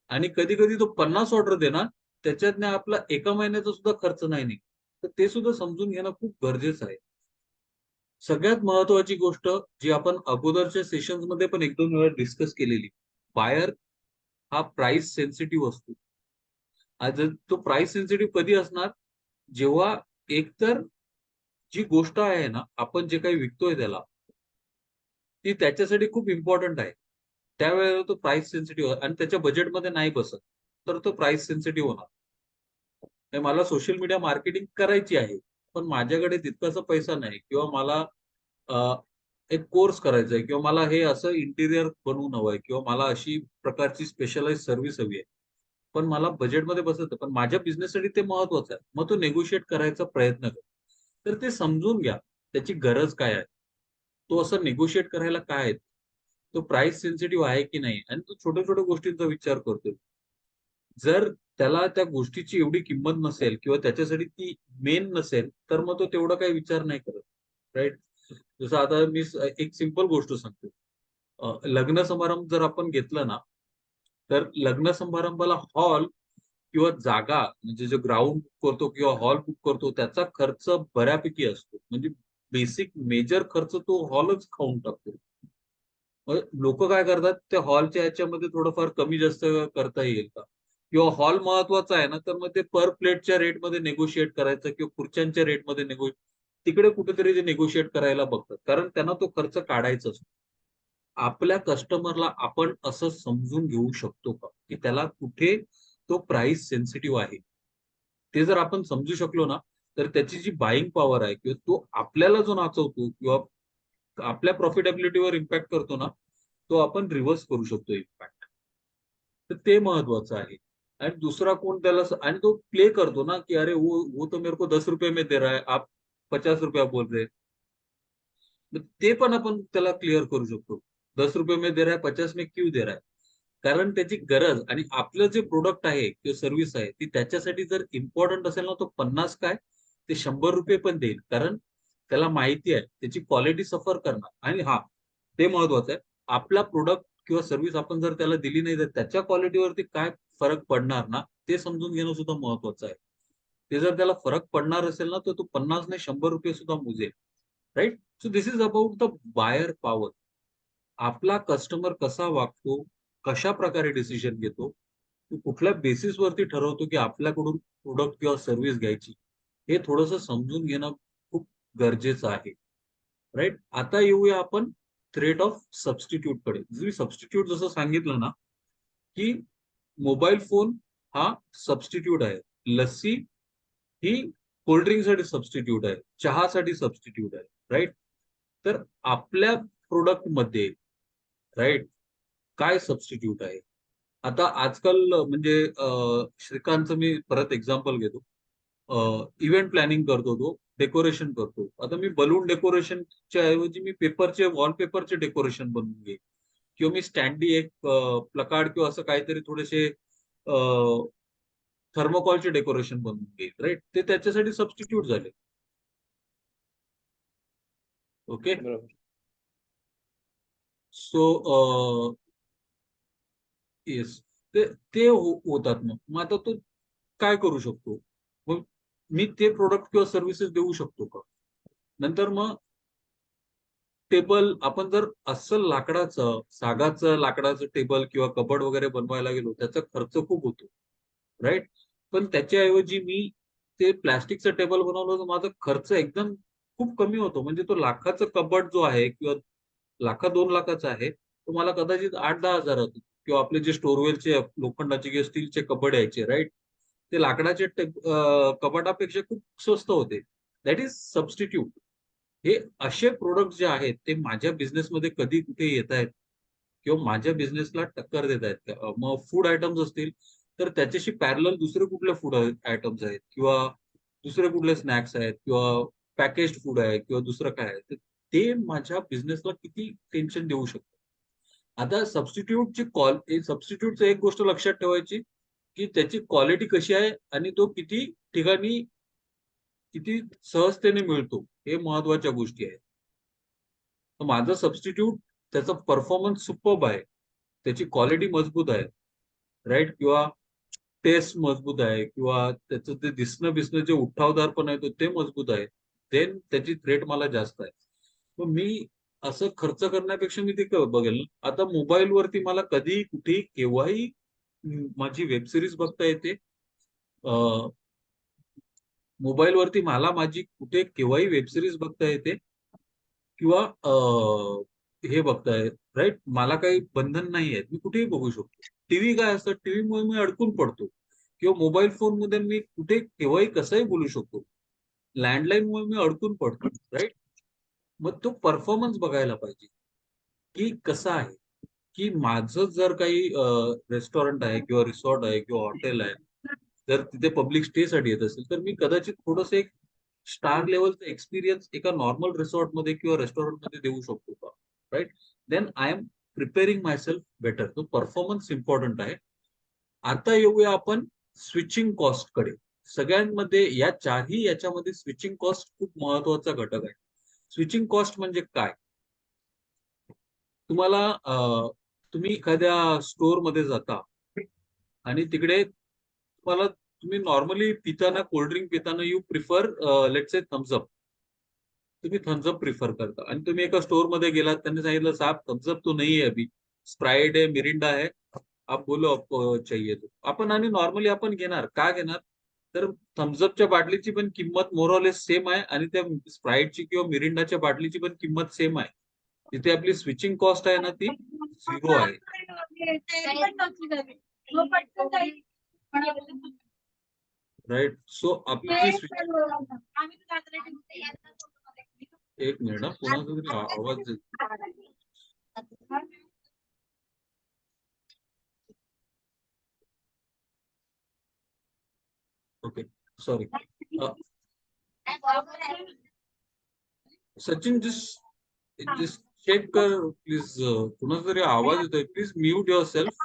आणि कधी-कधी तो 50 ऑर्डर देणार, त्याच्यातनं आपला एका महिन्याचा सुद्धा खर्च नाही निघत. तर ते सुद्धा समजून घेणं खूप गरजेचं आहे. सगळ्यात महत्त्वाची गोष्ट जी आपण अगोदरच्या सेशन्समध्ये पण 1-2 वेळा डिस्कस केलेली. बायर हा प्राइस सेन्सिटिव्ह असतो. आज तो प्राइस सेन्सिटिव्ह कधी असणार? जेव्हा एकतर जी गोष्ट आहे ना, आपण जे काही विकतोय त्याला, ती त्याच्यासाठी खूप इम्पोर्टंट आहे. त्यावेळेला तो प्राइस सेन्सिटिव्ह आणि त्याच्या बजेटमध्ये नाही बसत, तर तो प्राइस सेन्सिटिव्ह होणार. तर मला सोशल मीडिया मार्केटिंग करायची आहे, पण माझ्याकडे तितकासा पैसा नाही किंवा मला अ, एक कोर्स करायचा आहे किंवा मला हे असं इंटिरियर बनवून हवंय किंवा मला अशी प्रकारची स्पेशलाइज्ड सर्व्हिस हवी आहे. पण मला बजेटमध्ये बसत नाही. पण माझ्या बिझनेससाठी ते महत्वाचं आहे. मग तो निगोशिएट करायचा प्रयत्न कर. तर ते समजून घ्या, त्याची गरज काय आहे? तो असं निगोशिएट करायला काय आहे? तो प्राइस सेन्सिटिव्ह आहे की नाही? आणि तो छोट्या-छोट्या गोष्टींचा विचार करतोय. जर त्याला त्या गोष्टीची एवढी किंमत नसेल किंवा त्याच्यासाठी ती मेन नसेल, तर मग तो तेवढा काही विचार नाही करत. राइट? जसं आता एक सिंपल गोष्ट सांगतो. लग्न समारंभ जर आपण घेतलं ना, तर लग्न समारंभाला हॉल किंवा जागा म्हणजे जो ग्राउंड बुक करतो किंवा हॉल बुक करतो त्याचा खर्च बऱ्यापैकी असतो. म्हणजे बेसिक मेजर खर्च तो हॉलच खाऊन टाकतो. मग लोकं काय करतात, त्या हॉलच्या ह्याच्यामध्ये थोडंफार कमी जास्त करता येईल का? किंवा हॉल महत्वाचा आहे ना, तर मग ते पर प्लेटच्या रेटमध्ये निगोशिएट करायचं किंवा खुर्च्यांच्या रेटमध्ये तिकडे कुठेतरी ते निगोशिएट करायला बघतात. कारण त्यांना तो खर्च काढायचा असतो. आपल्या कस्टमरला आपण असं समजून घेऊ शकतो का, की त्याला कुठे तो प्राइस सेन्सिटिव्ह आहे. ते जर आपण समजू शकलो ना, तर त्याची जी बायिंग पॉवर आहे किंवा तो आपल्याला जो नाचवतो किंवा आपल्या प्रॉफिटेबिलिटीवर इम्पॅक्ट करतो ना, तो आपण रिव्हर्स करू शकतो इम्पॅक्ट. तर ते महत्वाचं आहे. आणि दुसरा कोण त्याला आणि तो प्ले करतो ना, की "अरे वो तो मेरे को ₹10 में दे रहा है, आप ₹50 बोल रहे हैं." मग ते पण आपण त्याला क्लिअर करू शकतो. ₹10 में दे रहा है, 50 में क्यों दे रहा है? कारण त्याची गरज आणि आपलं जे प्रॉडक्ट आहे किंवा सर्व्हिस आहे, ती त्याच्यासाठी जर इम्पोर्टंट असेल ना, तो 50 काय, ते ₹100 पण देईल. कारण त्याला माहिती आहे, त्याची क्वालिटी सफर करणार आणि हां, ते महत्वाचं आहे. आपला प्रॉडक्ट किंवा सर्व्हिस आपण जर त्याला दिली नाही, तर त्याच्या क्वालिटीवरती काय फरक पडणार ना, ते समजून घेणं सुद्धा महत्वाचं आहे. ते जर त्याला फरक पडणार असेल ना, तर तो 50 नाही ₹100 सुद्धा मोजेल. Right? So this is about the buyer power. आपला कस्टमर कसा वागतो, कशाप्रकारे डिसिजन घेतो, तो कुठल्या बेसिसवरती ठरवतो, की आपल्याकडून प्रॉडक्ट किंवा सर्व्हिस घ्यायची. हे थोडंसं समजून घेणं खूप गरजेचं आहे. राईट. आता येऊया आपण थ्रेट ऑफ सबस्टिट्यूट कडे. मी सबस्टिट्यूट जसं सांगितलं ना, की मोबाईल फोन हा सबस्टिट्यूट आहे. लस्सी ही कोल्ड्रिंकसाठी सबस्टिट्यूट आहे, चहासाठी सबस्टिट्यूट आहे, राईट. तर आपल्या प्रोडक्टमध्ये, राईट, काय सबस्टिट्यूट आहे? आता आजकाल म्हणजे श्रीकांतचं मी परत एक्झाम्पल घेतो. इव्हेंट प्लॅनिंग करतो तो, डेकोरेशन करतो. आता मी बलून डेकोरेशनच्या ऐवजी मी पेपरचे वॉलपेपरचे डेकोरेशन बनवून घेईन, किंवा मी स्टँडी एक प्लकार्ड किंवा असं काहीतरी थोडेसे थर्मोकॉलचे डेकोरेशन बनवून घेईल, राईट. ते त्याच्यासाठी सबस्टिट्यूट झाले. ओके. बरोबर. सो येस, ते ते होतात. मग आता तो काय करू शकतो? मग मी ते प्रोडक्ट किंवा सर्व्हिसेस देऊ शकतो का? नंतर मग टेबल, आपण जर अस्सल लाकडाचं, सागाचं लाकडाचं टेबल किंवा कबड वगैरे बनवायला गेलो, त्याचा खर्च खूप होतो, राईट. पण त्याच्याऐवजी मी ते प्लास्टिकचं टेबल बनवलं तर माझा खर्च एकदम खूप कमी होतो. म्हणजे तो लाखाचं कबड जो आहे किंवा लाखा 2 लाखाचा आहे, तो मला कदाचित 8-10 हजारात, किंवा आपले जे स्टोरवेलचे लोखंडाचे किंवा स्टीलचे कबड यायचे, राईट, ते लाकडाचे कपाटापेक्षा खूप स्वस्त होते. That is substitute. हे असे प्रोडक्ट जे आहेत ते माझ्या बिझनेसमध्ये कधी कुठे येत आहेत किंवा माझ्या बिझनेसला टक्कर देत आहेत का? मग फूड आयटम्स असतील तर त्याच्याशी पॅरलल दुसरे कुठले फूड आयटम्स आहेत, किंवा दुसरे कुठले स्नॅक्स आहेत, किंवा पॅकेज्ड फूड आहे, किंवा दुसरं काय आहे, तर ते माझ्या बिझनेसला किती टेन्शन देऊ शकतं. आता सबस्टिट्यूटची एक गोष्ट लक्षात ठेवायची, की त्याची क्वालिटी कशी आहे आणि तो किती ठिकाणी किती सहजतेने मिळतो, हे महत्वाच्या गोष्टी आहेत. तर माझं सबस्टिट्यूट, त्याचा परफॉर्मन्स सुपर्ब आहे, त्याची क्वालिटी मजबूत आहे, राईट, किंवा टेस्ट मजबूत आहे, किंवा त्याचं ते दिसणं जे उठावदारपण आहे ते मजबूत आहे, देन त्याची थ्रेट मला जास्त आहे. मग मी असं खर्च करण्यापेक्षा मी ते बघेल. आता मोबाईलवरती मला कधी, कुठे, केव्हाही माझी वेब सिरीज बघता येते. मोबाईलवरती मला माझी कुठे केव्हाही वेब सिरीज बघता येते, किंवा हे बघताय, राईट. मला काही बंधन नाही आहेत, मी कुठेही बघू शकतो. टीव्ही काय असतं, टीव्हीमुळे मी अडकून पडतो, किंवा मोबाईल फोन मध्ये मी कुठे केव्हाही कसंही बोलू शकतो. लँडलाईन मुळे मी अडकून पडतो, राईट. मग तो परफॉर्मन्स बघायला पाहिजे, की कसा आहे. की माझं जर काही रेस्टॉरंट आहे किंवा रिसॉर्ट आहे किंवा हॉटेल आहे, जर तिथे पब्लिक स्टे साठी येत असेल तर मी कदाचित थोडंसं एक स्टार लेवलचा एक्सपिरियन्स एका नॉर्मल रिसॉर्टमध्ये किंवा रेस्टॉरंटमध्ये देऊ शकतो का, right. Then I am preparing myself better. तो परफॉर्मन्स इम्पॉर्टंट आहे. आता येऊया आपण स्विचिंग कॉस्ट कडे. सगळ्यांमध्ये या चारही याच्यामध्ये स्विचिंग कॉस्ट खूप महत्वाचा घटक आहे. स्विचिंग कॉस्ट म्हणजे काय? तुम्हाला तुम्ही एखाद्या स्टोअर मध्ये जाता आणि तिकडे तुम्हाला, तुम्ही नॉर्मली पिताना, कोल्ड्रिंक पिताना you prefer let's say Thums Up. तुम्ही थम्सअप प्रिफर करता आणि तुम्ही एका स्टोअर मध्ये गेलात, त्यांनी सांगितलं साहब थम्सअप तो नहीं है अभी, स्प्राइट है, मिरिंडा है, आप बोलो आपको चाहिए तो. आपण आणि नॉर्मली आपण घेणार, का घेणार? तर थम्सअपच्या बाटलीची पण किंमत मोरॉलेस सेम आहे आणि त्या स्प्राइटची किंवा मिरिंडाच्या बाटलीची पण किंमत सेम आहे. तिथे आपली स्विचिंग कॉस्ट आहे ना, ती 0 आहे, राईट. सो आपली जी एक मिनिट, कोणाचा तरी आवाज okay, sorry. Sachin, just check कर प्लीज. कुणाचा तरी आवाज येतोय, please mute yourself.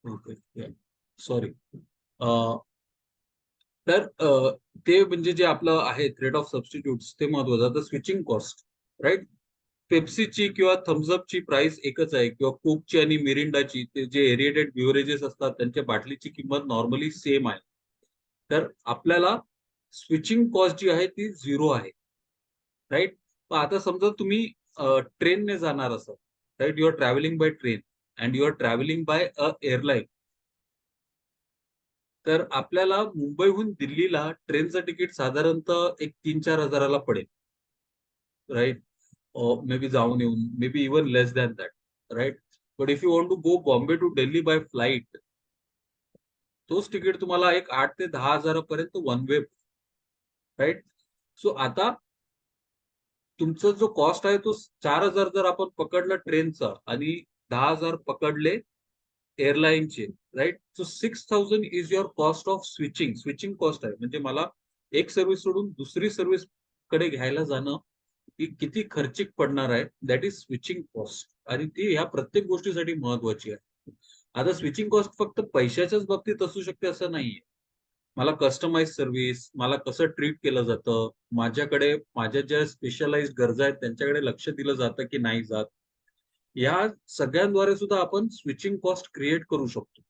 Okay, sorry. तर ते म्हणजे जे आपलं आहे थ्रेट ऑफ सबस्टिट्यूट, ते महत्वाचं. आता स्विचिंग कॉस्ट, राईट. पेप्सीची किंवा थम्सअपची प्राइस एकच आहे, किंवा कोकची आणि मिरिंडाची, ते जे एरिएटेड बिव्हरेजेस असतात त्यांच्या बाटलीची किंमत नॉर्मली सेम आहे. तर आपल्याला स्विचिंग कॉस्ट जी आहे ती 0 आहे, राईट. आता समजा तुम्ही ट्रेनने जाणार असाल, right, you are travelling by train and you are travelling by a airline. तर आपल्याला मुंबईहून दिल्लीला ट्रेनचं तिकीट साधारणतः एक 3-4 हजाराला पडेल, राईट? मे बी जाऊन येऊन, maybe even less than that, right? But if you want to go Bombay to Delhi by flight, तोच तिकीट तुम्हाला एक 8 ते 10 हजारापर्यंत वन वे, राईट? सो आता तुमचा जो कॉस्ट आहे तो 4,000 जर आपण पकडला ट्रेनचा आणि 10,000 पकडले एअरलाईनचे, right? So 6,000 is your cost of switching. Switching cost आहे म्हणजे मला एक सर्व्हिस सोडून दुसरी सर्व्हिस कडे घ्यायला जाणं ही किती खर्चिक पडणार आहे, दॅट इज स्विचिंग कॉस्ट. आणि ती ह्या प्रत्येक गोष्टीसाठी महत्वाची आहे. आता स्विचिंग कॉस्ट फक्त पैशाच्याच बाबतीत असू शकते असं नाहीये. मला कस्टमाइज सर्व्हिस, मला कसं ट्रीट केलं जातं, माझ्याकडे माझ्या ज्या स्पेशलाइज्ड गरजा आहेत त्यांच्याकडे लक्ष दिलं जातं की नाही जात, या सगळ्यांद्वारे सुद्धा आपण स्विचिंग कॉस्ट क्रिएट करू शकतो.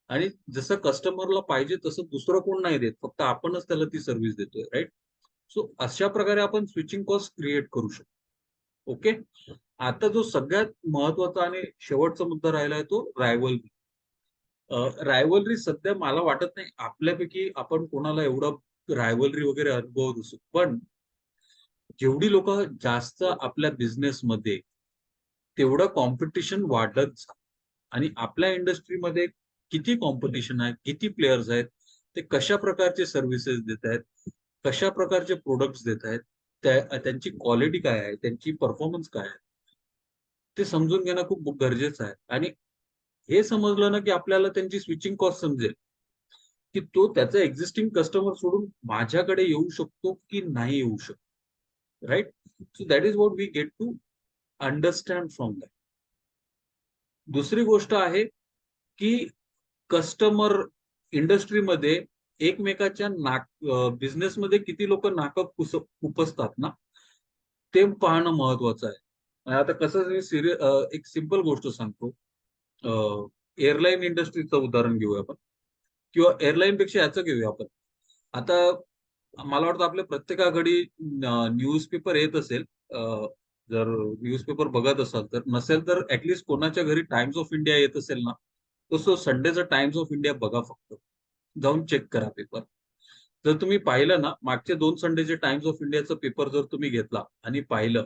आणि जसं कस्टमरला पाहिजे तसं दुसरं कोण नाही देत, फक्त आपणच त्याला ती सर्व्हिस देतोय, राईट? सो अशा प्रकारे आपण स्विचिंग कॉस्ट क्रिएट करू शकतो. ओके. आता जो सगळ्यात महत्वाचा आणि शेवटचा मुद्दा राहिला आहे तो रायव्हलरी. रायव्हलरी सध्या मला वाटत नाही आपल्यापैकी आपण कोणाला एवढं रायव्हलरी वगैरे अनुभवत असू, पण जेवढी लोक जास्त आपल्या बिझनेसमध्ये, तेवढं कॉम्पिटिशन वाढत जातं. आणि आपल्या इंडस्ट्रीमध्ये किती कॉम्पिटिशन आहे, किती प्लेयर्स आहेत, ते कशा प्रकारचे सर्व्हिसेस देत आहेत, कशा प्रकारचे प्रोडक्ट्स देत आहेत, त्यांची क्वालिटी काय आहे, त्यांची परफॉर्मन्स काय आहे, ते समजून घेणं खूप गरजेचं आहे. आणि हे समजलं ना की आपल्याला त्यांची स्विचिंग कॉस्ट समजेल, की तो त्याचा एक्झिस्टिंग कस्टमर सोडून माझ्याकडे येऊ शकतो की नाही येऊ शकतो, right? So that is what we get to understand from that. दुसरी गोष्ट आहे की कस्टमर इंडस्ट्रीमध्ये एकमेकाच्या बिझनेसमध्ये किती लोक नाकं खुपसतात ना, ते पाहणं महत्वाचं आहे. आणि आता कसं एक सिंपल गोष्ट सांगतो. एअरलाईन इंडस्ट्रीचं उदाहरण घेऊया आपण, किंवा एअरलाईन पेक्षा याचं घेऊया आपण. आता मला वाटतं आपल्या प्रत्येकाकडे न्यूजपेपर येत असेल. जर न्यूजपेपर बघत असाल तर, नसेल तर ऍटलीस्ट कोणाच्या घरी टाइम्स ऑफ इंडिया येत असेल ना, तो संडेचा टाइम्स ऑफ इंडिया बघा फक्त. जाऊन चेक करा पेपर. जर तुम्ही पाहिलं ना, मागचे 2 संडेचे टाइम्स ऑफ इंडियाचा पेपर जर तुम्ही घेतला आणि पाहिलं,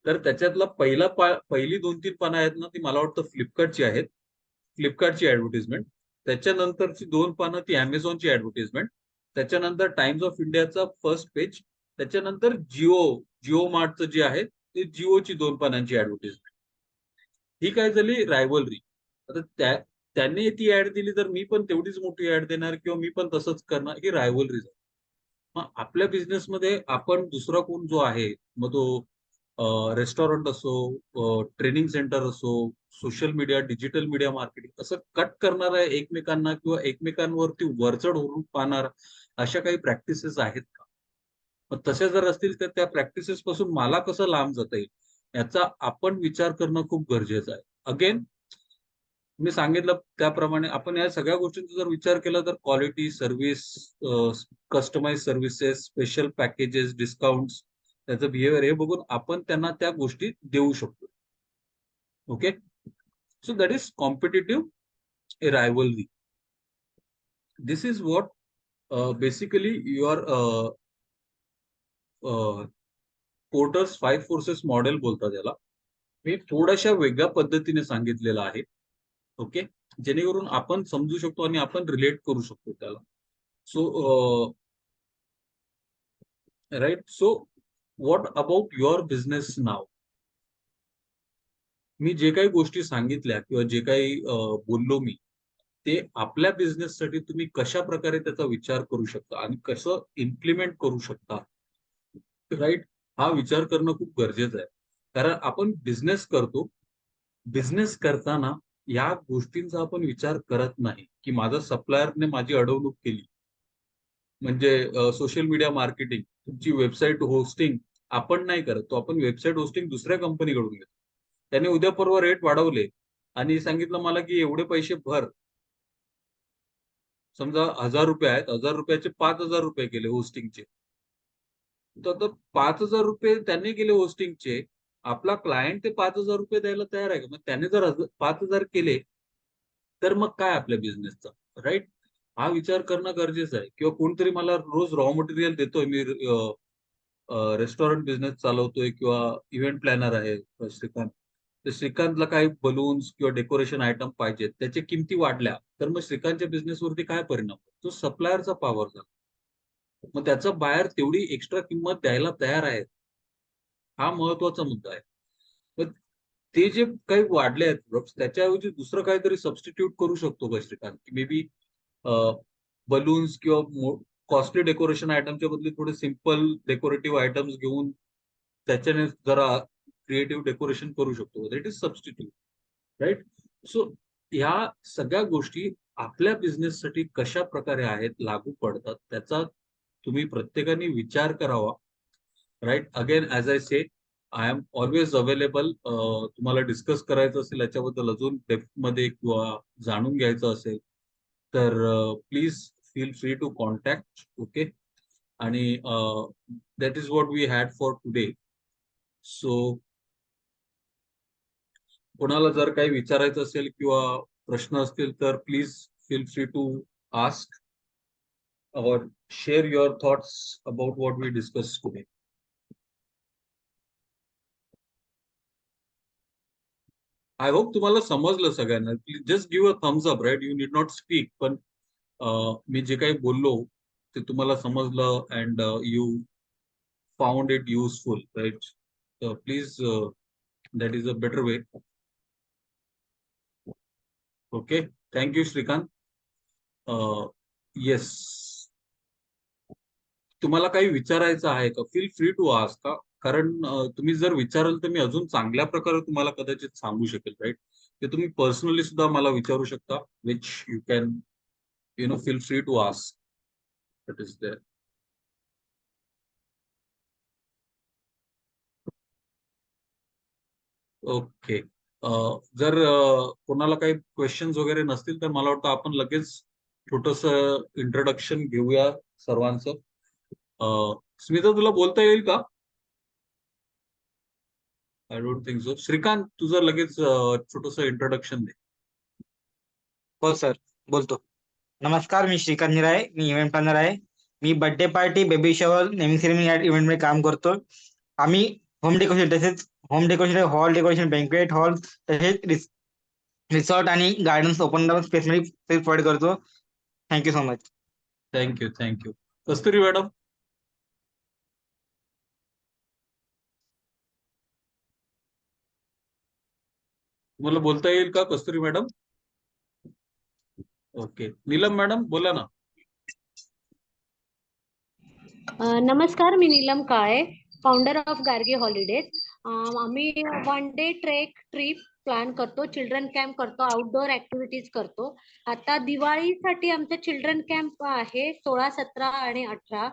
तर त्याच्यातला पहिली 2-3 पानं आहेत ना, ती मला वाटतं फ्लिपकार्टची आहेत. फ्लिपकार्टची ऍडव्हर्टिजमेंट. त्याच्यानंतरची 2 पानं ती Amazonची ऍडव्हर्टिजमेंट. त्याच्यानंतर टाइम्स ऑफ इंडियाचा फर्स्ट पेज. त्याच्यानंतर जिओ मार्टचं जे आहे ते जिओची 2 पानांची ऍडव्हर्टिजमेंट. ही काय झाली रायव्हलरी. आता त्यांनी ती ऍड दिली तर मी पण तेवढीच मोठी ऍड देणार किंवा मी पण तसंच करणार, ही रायव्हलरी. मग आपल्या बिझनेसमध्ये आपण दुसरा कोण जो आहे, मग तो रेस्टॉरंट असो, ट्रेनिंग सेंटर असो, social media, digital media marketing, असं कट करणारा एकमेकांना किंवा एकमेकांवरती वरचढ होऊन पाहणार अशा काही प्रॅक्टिसेस आहेत का? मग तशा जर असतील तर त्या प्रॅक्टिसेस पासून मला कसं लांब जाता येईल, याचा आपण विचार करणं खूप गरजेचं आहे. अगेन मी सांगितलं त्याप्रमाणे आपण या सगळ्या गोष्टींचा जर विचार केला तर quality, service, customise services, special packages, discounts, त्याचं बिहेवियर हे बघून आपण त्यांना त्या गोष्टी देऊ शकतो. Okay. So that is competitive rivalry. This is what basically your Porter's 5 forces model बोलतात याला. मी थोड्याशा वेगळ्या पद्धतीने सांगितलेलं आहे. ओके. जेणेकरून आपण समजू शकतो आणि आपण रिलेट करू शकतो त्याला. So right. So what about your business नाव? मी जे काही गोष्टी सांगितल्या किंवा जे काही बोललो मी, ते आपल्या बिझनेससाठी तुम्ही कशा प्रकारे त्याचा विचार करू शकता आणि कसं इम्प्लिमेंट करू शकता, राईट? हा विचार करणं खूप गरजेचं आहे. कारण आपण बिझनेस करतो. बिझनेस करताना या गोष्टींचा आपण विचार करत नाही, की माझा सप्लायरने माझी अडवणूक केली. म्हणजे सोशल मीडिया मार्केटिंग, तुमची वेबसाईट होस्टिंग आपण नाही करत. तो आपण वेबसाईट होस्टिंग दुसऱ्या कंपनीकडून घेतो. त्याने उद्या परवा रेट वाढवले आणि सांगितलं मला की एवढे पैसे भर. समजा ₹1000 आहेत, ₹1000चे ₹5000 केले होस्टिंगचे. तर ₹5000 त्यांनी केले होस्टिंगचे. आपला क्लायंट ते ₹5000 द्यायला तयार आहे का? मग त्याने जर 5000 केले, तर मग काय आपल्या बिझनेसचं, राईट? हा विचार करणं गरजेचं आहे. किंवा कोणतरी मला रोज रॉ मटेरियल देतोय, मी रेस्टॉरंट बिझनेस चालवतोय किंवा इव्हेंट प्लॅनर आहे श्रीकांत. तर श्रीकांतला काही बलून्स किंवा डेकोरेशन आयटम पाहिजेत, त्याच्या किमती वाढल्या तर मग श्रीकांतच्या बिझनेसवरती काय परिणाम होतो? तो सप्लायरचा पॉवर झाला. मग त्याचा बायर तेवढी एक्स्ट्रा किंमत द्यायला तयार आहे. हा महत्वाचा मुद्दा आहे. मग ते जे काही वाढले आहेत प्रोडक्ट्स, त्याच्याऐवजी दुसरं काहीतरी सबस्टिट्यूट करू शकतो का श्रीकांत? की मे बी बलून्स किंवा कॉस्टली डेकोरेशन आयटमच्या बदली थोडे सिम्पल डेकोरेटिव्ह आयटम्स घेऊन त्याच्याने जरा क्रिएटिव्ह डेकोरेशन करू शकतो. That is substitute, right? So ह्या सगळ्या गोष्टी आपल्या बिझनेससाठी कशा प्रकारे आहेत, लागू पडतात, त्याचा तुम्ही प्रत्येकाने विचार करावा. Right? Again as I say, I am always available. तुम्हाला डिस्कस करायचं असेल याच्याबद्दल अजून डेप्थमध्ये किंवा जाणून घ्यायचं असेल तर please feel free to contact. Okay? आणि that is what we had for today. So कोणाला जर काही विचारायचं असेल किंवा प्रश्न असतील तर please feel free to ask or share your thoughts about what we discussed today. I hope तुम्हाला समजलं सगळ्यांना. Just give a thumbs up, right? You need not speak, पण मी जे काही बोललो ते तुम्हाला समजलं and you found it useful, right? Please, that is a better way. Okay, thank you Shrikant. Yes, तुम्हाला काही विचारायचं आहे का? फील फ्री टू आस्क का, कारण तुम्ही जर विचाराल तर मी अजून चांगल्या प्रकारे तुम्हाला कदाचित सांगू शकेल, राईट? ते तुम्ही पर्सनली सुद्धा मला विचारू शकता, which you can feel free to ask. That is there. Okay. जर कोणाला काही क्वेश्चन्स वगैरे नसतील तर मला वाटतं आपण लगेच छोटस इंट्रोडक्शन घेऊया सर्वांचं. स्मिता, तुला बोलता येईल का? I don't think so. Shrikant, तुझं लगेच छोटस इंट्रोडक्शन दे. हो सर, बोलतो. नमस्कार, मी श्रीकांत निराळे, मी इव्हेंट प्लॅनर आहे. मी birthday party, baby shower, naming ceremony या इव्हेंटमध्ये काम करतो. आम्ही home decoration, hall decoration, banquet hall, तसेच रिसॉर्ट आणि गार्डन्स ओपन स्पेसमध्ये प्रोव्हाइड करतो. Thank you so much. Thank you, thank you. Kasturi madam, तुम्हाला बोलता येईल का? Kasturi madam. Okay. Neelam madam, बोला ना. नमस्कार, मी Neelam Kale, founder of Gargi holidays. आम्ही वन डे ट्रिप प्लॅन करतो, चिल्ड्रन कॅम्प करतो, आउटडोअर ऍक्टिव्हिटीज करतो. आता दिवाळीसाठी आमचा चिल्ड्रन कॅम्प आहे 16, 17 आणि 18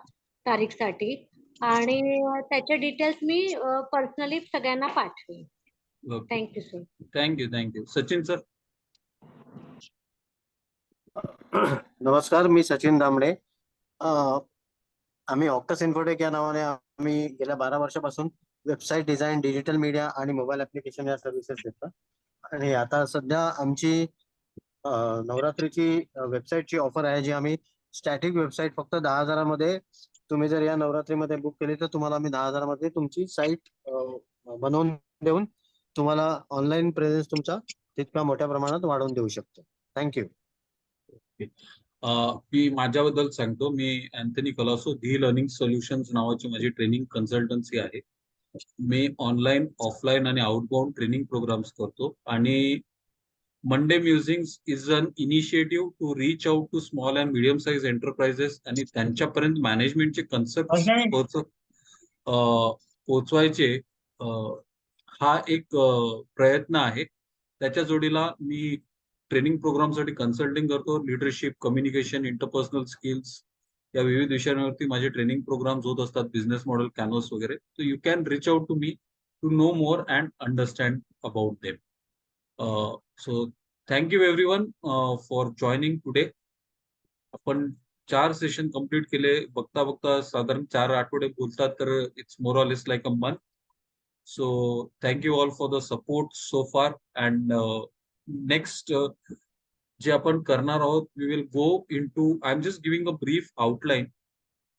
तारीखसाठी, आणि त्याचे डिटेल्स मी पर्सनली सगळ्यांना पाठवेन. Okay, thank you sir. Thank you, thank you. Sachin sir. नमस्कार, मी सचिन दामडे. आम्ही ऑक्टस इन्फोटेक या नावाने आम्ही गेल्या 12 वर्षापासून वेबसाईट डिझाईन, डिजिटल मीडिया आणि मोबाईल ऍप्लिकेशन या सर्व्हिसेस देतो. आणि आता सध्या आमची नवरात्रीची वेबसाईटची ऑफर आहे, जी आम्ही स्टॅटिक वेबसाईट फक्त 10,000 तुम्ही जर या नवरात्रीमध्ये बुक केली तर तुम्हाला आम्ही 10,000 तुमची साईट बनवून देऊन तुम्हाला ऑनलाईन प्रेझेन्स तुमचा तितक्या मोठ्या प्रमाणात वाढवून देऊ शकतो. थँक्यू. मी माझ्याबद्दल सांगतो. मी अँथनी कलासो, धी लर्निंग सोल्युशन्स नावाची माझी ट्रेनिंग कन्सल्टन्सी आहे. मी ऑनलाईन, ऑफलाईन आणि आउटबाउंड ट्रेनिंग प्रोग्राम्स करतो. आणि Monday musings is an initiative to reach out to small and medium size enterprises आणि त्यांच्यापर्यंत मॅनेजमेंटचे कन्सेप्ट पोचवायचे, हा एक प्रयत्न आहे. त्याच्या जोडीला मी ट्रेनिंग प्रोग्रामसाठी कन्सल्टिंग करतो. लिडरशिप, कम्युनिकेशन, इंटरपर्सनल स्किल्स या विविध विषयांवरती माझे ट्रेनिंग प्रोग्राम्स होत असतात, बिझनेस मॉडेल, कॅनव्हास वगैरे. So you can reach out to me to know more and understand about them. So thank you everyone for joining today. आपण 4 सेशन कंप्लीट केले. बघता बघता साधारण 4 आठवडे बोलतात तर it's more or less like a month. So thank you all for the support so far, and next जे आपण करणार आहोत, we will go into, I am just giving a brief outline.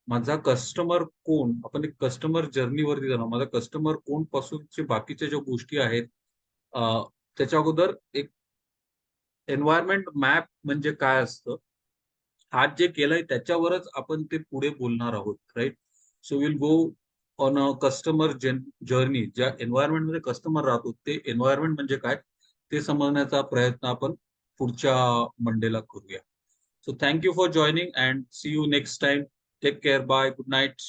माझा कस्टमर कोण, आपण एक कस्टमर जर्नीवरती जाणार. माझा कस्टमर कोण पासूनचे बाकीच्या ज्या गोष्टी आहेत, त्याच्या अगोदर एक एन्व्हायरमेंट मॅप म्हणजे काय असतं, आज जे केलंय त्याच्यावरच आपण ते पुढे बोलणार आहोत, right. So will go on a customer journey. ज्या एन्व्हायरमेंट मध्ये कस्टमर राहतो ते एन्व्हायरमेंट म्हणजे काय ते समजण्याचा प्रयत्न आपण पुढच्या मंडेला करूया. So thank you for joining and see you next time. Take care. Bye. Good night.